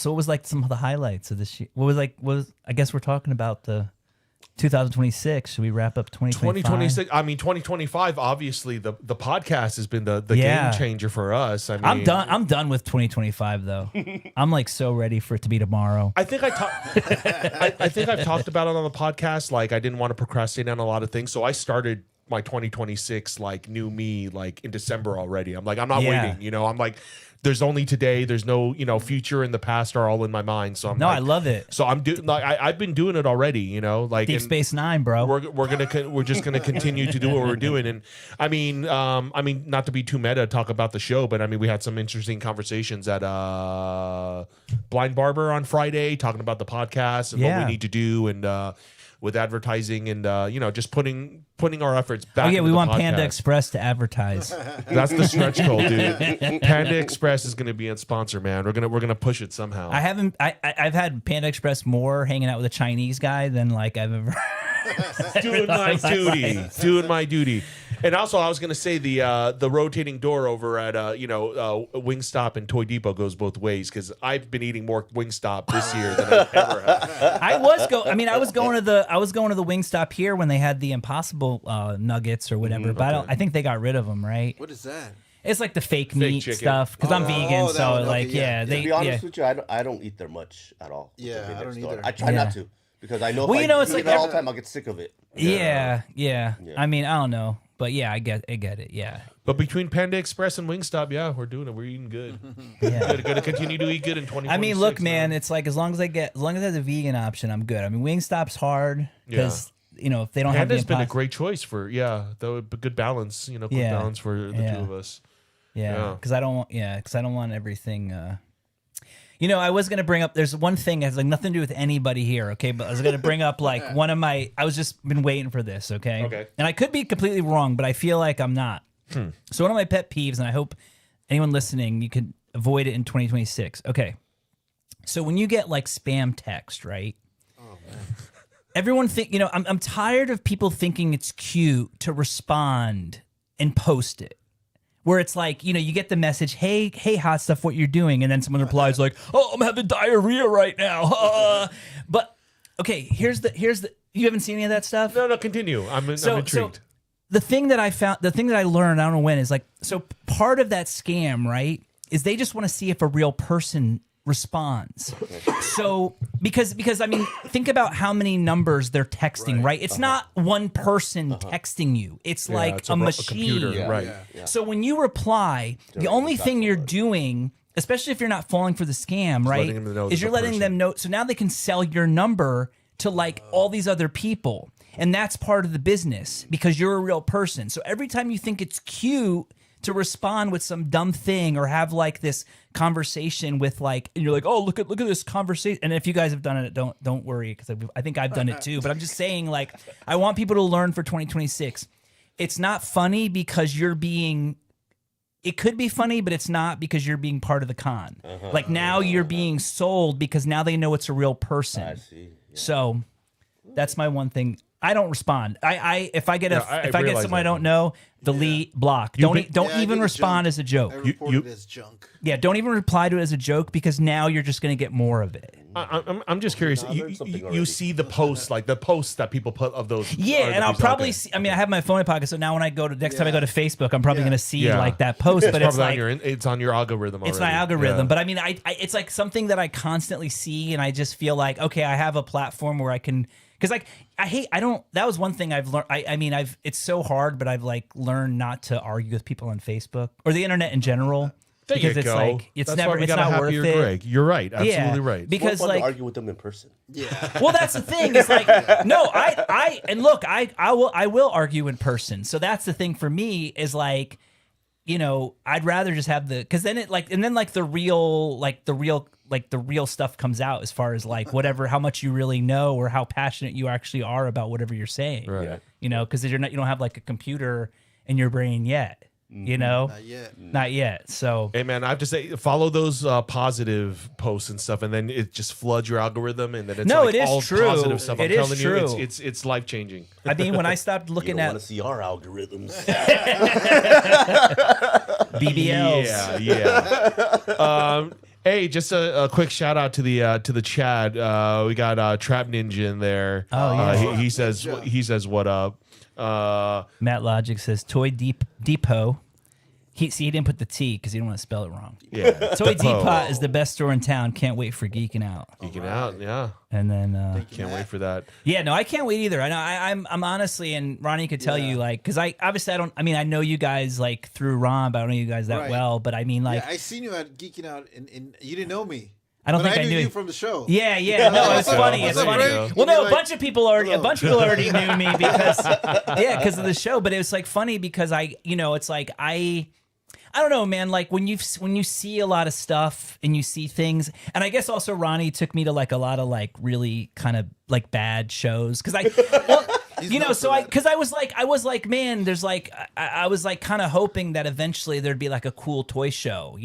what was like some of the highlights of this year? What was I guess we're talking about the 2026. Should we wrap up 2025? 2026. I mean, 2025. Obviously, the podcast has been the Yeah. game changer for us. I mean, I'm done. I'm done with 2025 though. I'm like so ready for it to be tomorrow. I think I think I've talked about it on the podcast. Like, I didn't want to procrastinate on a lot of things, so I started my 2026 like new me like in December already. I'm like, I'm not Yeah. waiting. You know, I'm like, there's only today. There's no, you know, future and the past are all in my mind. So I'm No, like, I love it. So I'm doing like I've been doing it already. You know, like Deep and Space Nine, bro. we're just gonna continue to do what we're doing. And I mean, not to be too meta, talk about the show, but I mean, we had some interesting conversations at Blind Barber on Friday, talking about the podcast and what Yeah. we need to do and with advertising and you know, just putting our efforts back. Oh yeah, into we the want podcast. Panda Express to advertise. That's the stretch goal, dude. Panda Express is gonna be a sponsor, man. We're gonna push it somehow. I've had Panda Express more hanging out with a Chinese guy than like I've ever. doing my duty, doing my duty. And also, I was going to say the rotating door over at Wingstop and Toy Depot goes both ways because I've been eating more Wingstop this year than I've ever had. I was going to the Wingstop here when they had the Impossible nuggets or whatever, but I think they got rid of them, right? What is that? It's like the fake meat chicken. stuff because I'm Oh, vegan, that so one, okay, like yeah. they To be honest with you, I don't eat there much at all. Yeah, The I don't next door. either. I try Yeah. not to because I know Well, if you know, I it's eat like it all the time, I'll get sick of it. yeah. I mean, I don't know. But yeah, I get it. Yeah. But between Panda Express and Wingstop, yeah, we're doing it. We're eating good. Yeah. Gotta continue to eat good in 2026. I mean, look, man, it's like as long as there's a vegan option, I'm good. I mean, Wingstop's hard because if they don't Panda's have the been a great choice for a good balance. Good balance for the two of us. Yeah, because I don't want everything. I was gonna bring up. There's one thing that has like nothing to do with anybody here, okay? But I was gonna bring up like one of my. I was just been waiting for this, okay? Okay. And I could be completely wrong, but I feel like I'm not. So one of my pet peeves, and I hope anyone listening, you can avoid it in 2026. Okay. So when you get like spam text, right? Oh man. Everyone think I'm tired of people thinking it's cute to respond and post it. Where it's like, you get the message, hey, hot stuff, what you're doing. And then someone replies like, oh, I'm having diarrhea right now. But, okay, here's the, you haven't seen any of that stuff? No, continue. I'm intrigued. So the thing that I learned, I don't know when, is like, so part of that scam, right, is they just want to see if a real person responds. So because I mean, think about how many numbers they're texting, right? It's not one person texting you. It's like it's a a machine. computer, right? Yeah. So when you reply, the only thing you're doing, especially if you're not falling for the scam, right, letting them know is it's you're a letting person. them know. So now they can sell your number to like all these other people. And that's part of the business because you're a real person. So every time you think it's cute to respond with some dumb thing or have like this conversation with like, and you're like, oh, look at this conversation. And if you guys have done it, don't worry, because I think I've done it too. But I'm just saying, like, I want people to learn for 2026. It's not funny because it could be funny, but it's not because you're being part of the con. Like now you're being sold because now they know it's a real person. I see. Yeah. So that's my one thing. I don't respond. If I get I someone realize I don't know, delete, block. Don't I even get respond junk. as a joke. I report it as junk. Yeah, don't even reply to it as a joke because now you're just going to get more of it. I'm just curious. I learned something You already. see the posts that people put of those. Yeah, and I'll probably see. I mean, I have my phone in pocket, so now when I go to next time I go to Facebook, I'm probably going to see like that post. But it's like it's on your algorithm. it's already. my algorithm. Yeah. But I mean, I it's like something that I constantly see, and I just feel like, okay, I have a platform where I can. Because like that was one thing I've learned. I mean, it's so hard, but I've like learned not to argue with people on Facebook or the internet in general. There because you it's go. like it's That's never why we it's got a not worth happier it. Greg. You're right. Absolutely right. Because It's more fun like to argue with them in person. Yeah. well, that's the thing. It's like no, I will argue in person. So that's the thing for me is like, I'd rather just have because then the real stuff comes out as far as like whatever, how much you really know or how passionate you actually are about whatever you're saying. Right. Because you don't have like a computer in your brain yet. Not yet. Not yet. So Hey man, I have to say, follow those positive posts and stuff, and then it just floods your algorithm, and then it's No, like it is all true. positive stuff. I'm It is telling true. you, it's life changing. I mean, when I stopped You looking don't at want to see our algorithms. BBLs, Yeah. Hey, just a quick shout out to the chat. We got Trap Ninja in there. Oh, yeah. He says what up. Matt Logic says Toy Depot. He didn't put the T because he didn't want to spell it wrong. Yeah, Toy Depot is the best store in town. Can't wait for geeking out. geeking out. Yeah, And then can't wait for that. yeah, no, I can't wait either. I know I'm honestly, and Ronnie could tell you like because I know you guys like through Ron, but I don't know you guys that Right. well. But I mean like I seen you at Geeking Out, and you didn't know me. I don't But think I I knew you you. from the show. Yeah, no, it's funny. It's There you funny. go. Well, no, Like, a bunch of people already hello. knew me because of the show. But it was like funny because it's like I don't know, man. Like when you see a lot of stuff and you see things, and I guess also Ronnie took me to like a lot of like really kind of like bad shows because I was like, man, there's like I was like kind of hoping that eventually there'd be like a cool toy show,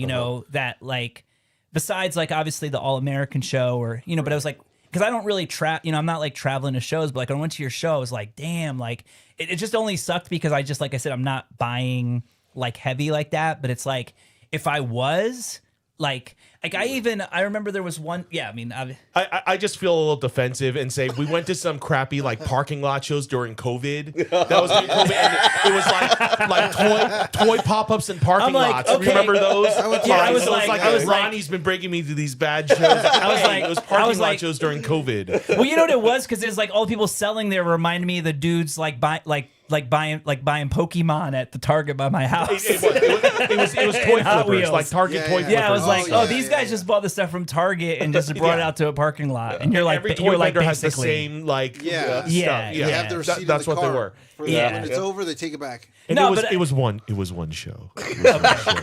that like. Besides, like, obviously the All-American show or, but I was like, because I don't really I'm not like traveling to shows, but like I went to your show, I was like, damn, like it just only sucked because I just, like I said, I'm not buying like heavy like that. But it's like, if I was like I remember there was one, yeah, I mean, I just feel a little defensive and say we went to some crappy like parking lot shows during COVID. That was during COVID, and it was like toy pop-ups and parking I'm like, lots. okay. Remember those? Yeah, I was like, Ronnie's been breaking me to these bad shows. I was like- it was I parking was lot like- shows during COVID. well, you know what it was? Because it was like all the people selling there reminded me of the dudes like like buying Pokemon at the Target by my house. It was toy Hot flippers, Wheels. like Target toy flippers. Yeah, I was like, these guys yeah. just bought the stuff from Target and just brought it out to a parking lot, and you're like, every toy you're like vendor has the basically. same like Yeah. stuff. Yeah, They yeah. have the receipt in That's the what they car were. for Yeah. when it's over, they take it back. And No, it was but it was one show. It was one show,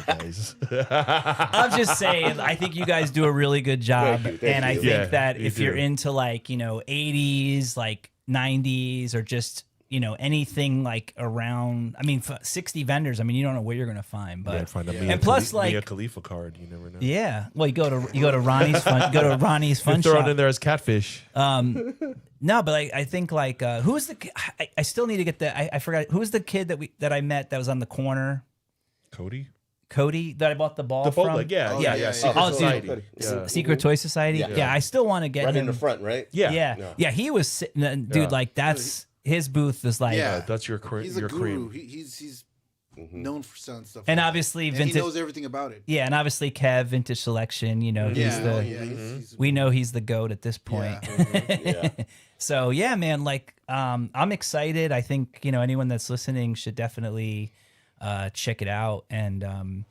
guys. I'm just saying, I think you guys do a really good job, Thank and I you. think Yeah, that you if you're do. into like 80s, like 90s, or just anything like around, 60 vendors. I mean, you don't know where you're gonna find, but Yeah, find a and plus like. Mia Khalifa card. You never know. Yeah, well, you go to Ronnie's Fun Throw it Shop. in there as catfish. No, but I think like who's the? I still need to get the. I forgot who's the kid that I met that was on the corner. Cody that I bought the ball The from. bootleg, yeah. Oh, dude. Society. Yeah. Secret Toy Society. Yeah, I still want to get Right him in the front, right? Yeah. He was sitting, dude. Yeah. Like that's his booth is like. Yeah. That's your He's a your guru. cream. He's known for selling stuff. And like that. obviously and vintage. he knows everything about it. Yeah, and obviously Kev Vintage Selection. He's the. he's We know he's the GOAT at this point. Yeah. So yeah, man, like I'm excited. I think anyone that's listening should definitely check it out, and and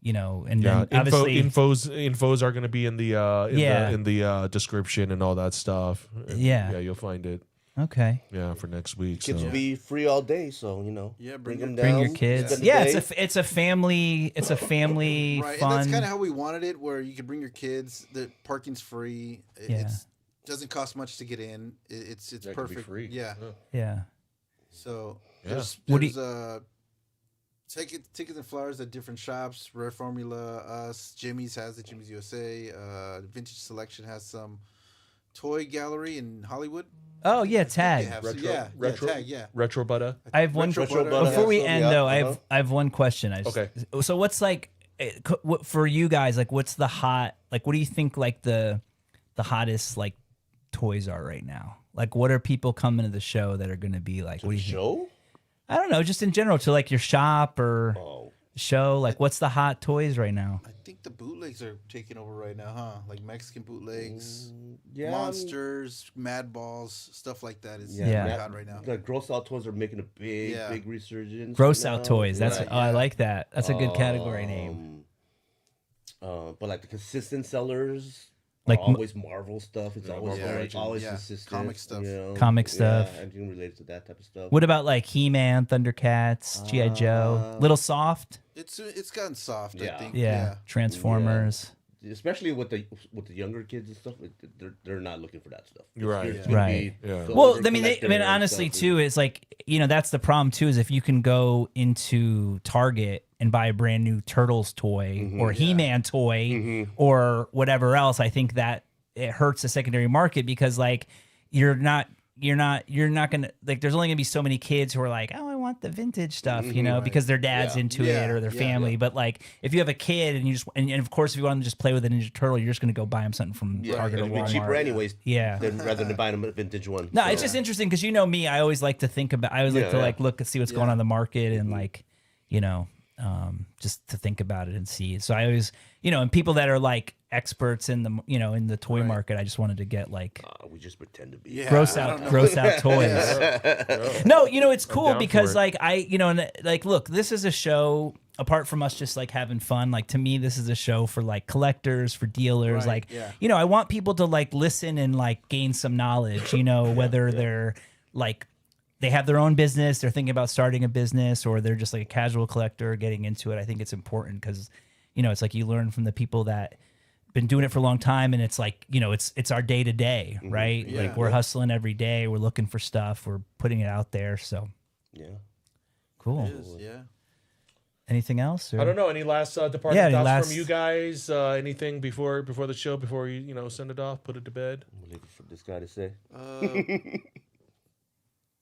Yeah, then obviously infos are going to be in the Yeah. in the description and all that stuff. And Yeah. you'll find it. okay. Yeah, for next week. Kids so. will be free all day, so Yeah, bring them Bring down. your kids. spend the Yeah, day. it's a family right, fun. and that's kind of how we wanted it, where you could bring your kids. The parking's free. Yeah. It's doesn't cost much to get in. It's That could be perfect. free. Yeah. yeah. So Yeah. What do there's tickets and flowers at different shops. Rare Formula, us, Jimmy's has it. Jimmy's USA. Vintage Selection has some toy gallery in Hollywood. Oh yeah, They tag. have Retro- yeah, retro- tag, yeah. Retro Butter. I have one Retro Retro Butter, Butter. before we Yeah, end yeah, though. uh-huh. I have one question. Okay. So what's like for you guys? Like, what's the hot? Like, what do you think? Like the hottest like toys are right now? Like, what are people coming to the show that are going to be like? What do you think? Show? I don't know, just in general to like your shop or Oh, show. Like, what's the hot toys right now? I think the bootlegs are taking over right now, huh? Like Mexican bootlegs, yeah. monsters, mad balls, stuff like that is Yeah. really hot right now. The gross out toys are making a big, Yeah. big resurgence. Gross right out now. toys. That's Right. I like that. That's a good category name. But like the consistent sellers, Like like always Marvel stuff. It's always Marvel very, Legends. always Yeah, consistent. comic stuff. Comic stuff. Yeah, anything related to that type of stuff. What about like He-Man, Thundercats, G.I. Joe? Little soft? It's gotten soft, Yeah. I think. Yeah. Transformers. Especially with the younger kids and stuff, they're not looking for that stuff. You're right. It's gonna Right. be Yeah. the Well, older I mean, collector and honestly, stuff. too, is like, that's the problem, too, is if you can go into Target and buy a brand new Turtles toy or He-Man toy or whatever else, I think that it hurts the secondary market because, like, you're not gonna, like, there's only gonna be so many kids who are like, oh, I want the vintage stuff, because their dad's Yeah. into Yeah. it or their Yeah. family. But like, if you have a kid and you just, and of course, if you want to just play with a Ninja Turtle, you're just gonna go buy them something from Yeah, Target or it'll be Walmart. cheaper anyways. Yeah. Rather than buying them a vintage one. No, So- it's just interesting because me, I always like to think about. I always like to Yeah. like look and see what's going on in the market and like, just to think about it and see. So I always, and people that are like experts in the, in the toy market, I just wanted to get like we just pretend to be. Yeah, gross I don't know. out toys. No, it's cool down because for it. like and like look, this is a show apart from us just like having fun. Like to me, this is a show for like collectors, for dealers. Right, Like yeah. I want people to like listen and like gain some knowledge. Whether they're like they have their own business, they're thinking about starting a business, or they're just like a casual collector getting into it. I think it's important because it's like you learn from the people that been doing it for a long time, and it's like it's our day to day, right? Yeah. Like we're hustling every day, we're looking for stuff, we're putting it out there. So Yeah. cool. It is, yeah. Anything else? Or? I don't know. Any last departing Yeah, any thoughts last- from you guys? Anything before the show? Before you send it off, put it to bed. I'm waiting for this guy to say.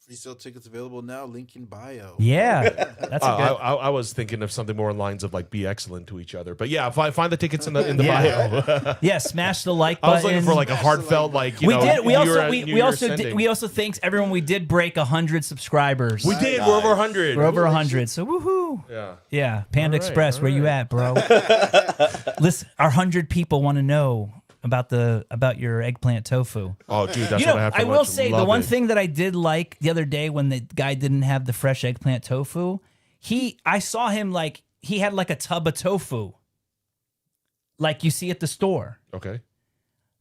Free sale tickets available now. Link in bio. Yeah, that's a good. I was thinking of something more in lines of like be excellent to each other. But yeah, find the tickets in the Yeah. bio. Yeah, smash the like I button. was looking for like a Smash the heartfelt like like we did. We New also Year- we, New we Year also did, sending. we also thanks everyone. We did break 100 subscribers. We did. We're over 100. We're over 100. So woohoo! Yeah. Yeah, Panda All right, Express, all where you right. at, bro? Listen, our 100 people want to know about your eggplant tofu. Oh, dude, that's You know, what I have for I will lunch. say the Love one it. thing that I did like the other day when the guy didn't have the fresh eggplant tofu, I saw him like he had like a tub of tofu, like you see at the store. Okay.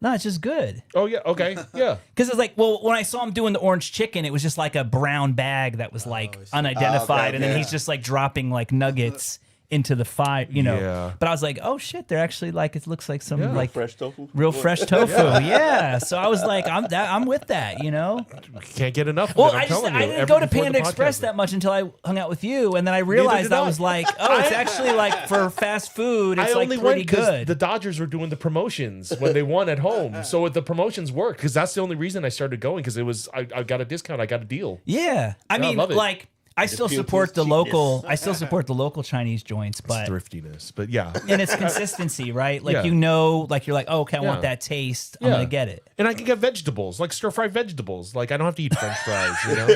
No, it's just good. Oh yeah. Okay. Yeah. Because it's like, well, when I saw him doing the orange chicken, it was just like a brown bag that was like unidentified, okay, and then yeah. he's just like dropping like nuggets into the fire, you know. Yeah. But I was like, oh shit, they're actually like it looks like some like Fresh tofu. real fresh tofu. Yeah. So I was like, I'm with that, you know. Can't get enough. Well, of it, I'm telling you. I didn't Every- go to before the Panda Express podcast. that much until I hung out with you, and then I realized did I I. was like, oh, it's actually like for fast food, it's I like only pretty went because good. the Dodgers were doing the promotions when they won at home. So the promotions worked because that's the only reason I started going because it was I got a discount, I got a deal. Yeah, I mean, love it. like I still appeal to support his the cheapness. local. I still support the local Chinese joints, but Thriftiness, but yeah. and it's consistency, right? Like Yeah. you know, like you're like, oh, okay, I want Yeah. that taste. I'm Yeah. gonna get it. And I can get vegetables, like stir-fried vegetables. Like I don't have to eat French fries, you know.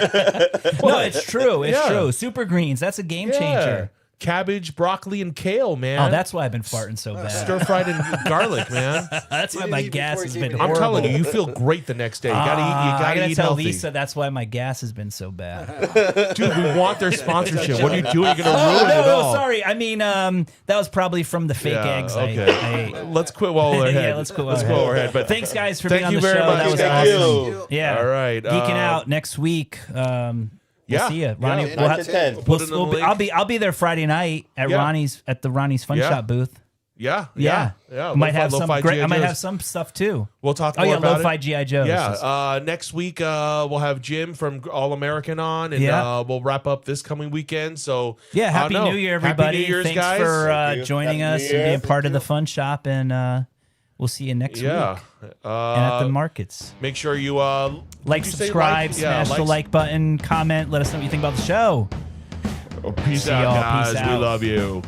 No, it's true. It's Yeah. true. Super greens. That's a game Yeah. changer. Cabbage, broccoli, and kale, man. Oh, that's why I've been farting so bad. stir-fried and garlic, man. That's why didn't my eat gas before has he been came in. I'm horrible. telling you, you feel great the next day. You gotta eat. You I gotta gotta eat tell healthy. Lisa that's why my gas has been so bad. Dude, we want their sponsorship. What are you doing? You're gonna Oh, ruin it no, all. sorry. I mean, that was probably from the fake Yeah, eggs. I okay. ate. Let's quit while we're ahead. Yeah, let's quit while Let's we're go ahead. ahead. But Thanks, guys, for Thank being on you the very show. much. That was Thank awesome. you. Yeah. All right, Geeking out next week. We'll Yeah. see you, Yeah. Ronnie. Yeah. We'll 9 have- to 10. Put it in the link. I'll be there Friday night at Yeah. Ronnie's at the Ronnie's Funshop Yeah. booth. Yeah. Yeah, Yeah. I might have some. Lo-fi Great, I might G.I. have some stuff too. We'll talk Oh more yeah, about Lo-Fi it. GI Joes. Yeah. Next week we'll have Jim from All American on, and Yeah. we'll wrap up this coming weekend. So Yeah, I Happy don't know. New Year, everybody! Happy New Year's, Thanks guys. for Thank you. joining Happy us New and Year. being part of the Fun Shop, and we'll see you next Yeah. week and at the markets. Make sure you Like, did you say subscribe, Yeah, smash the like button, comment, let us know what you think about the show. Peace See out, y'all. guys. Peace We out. love you.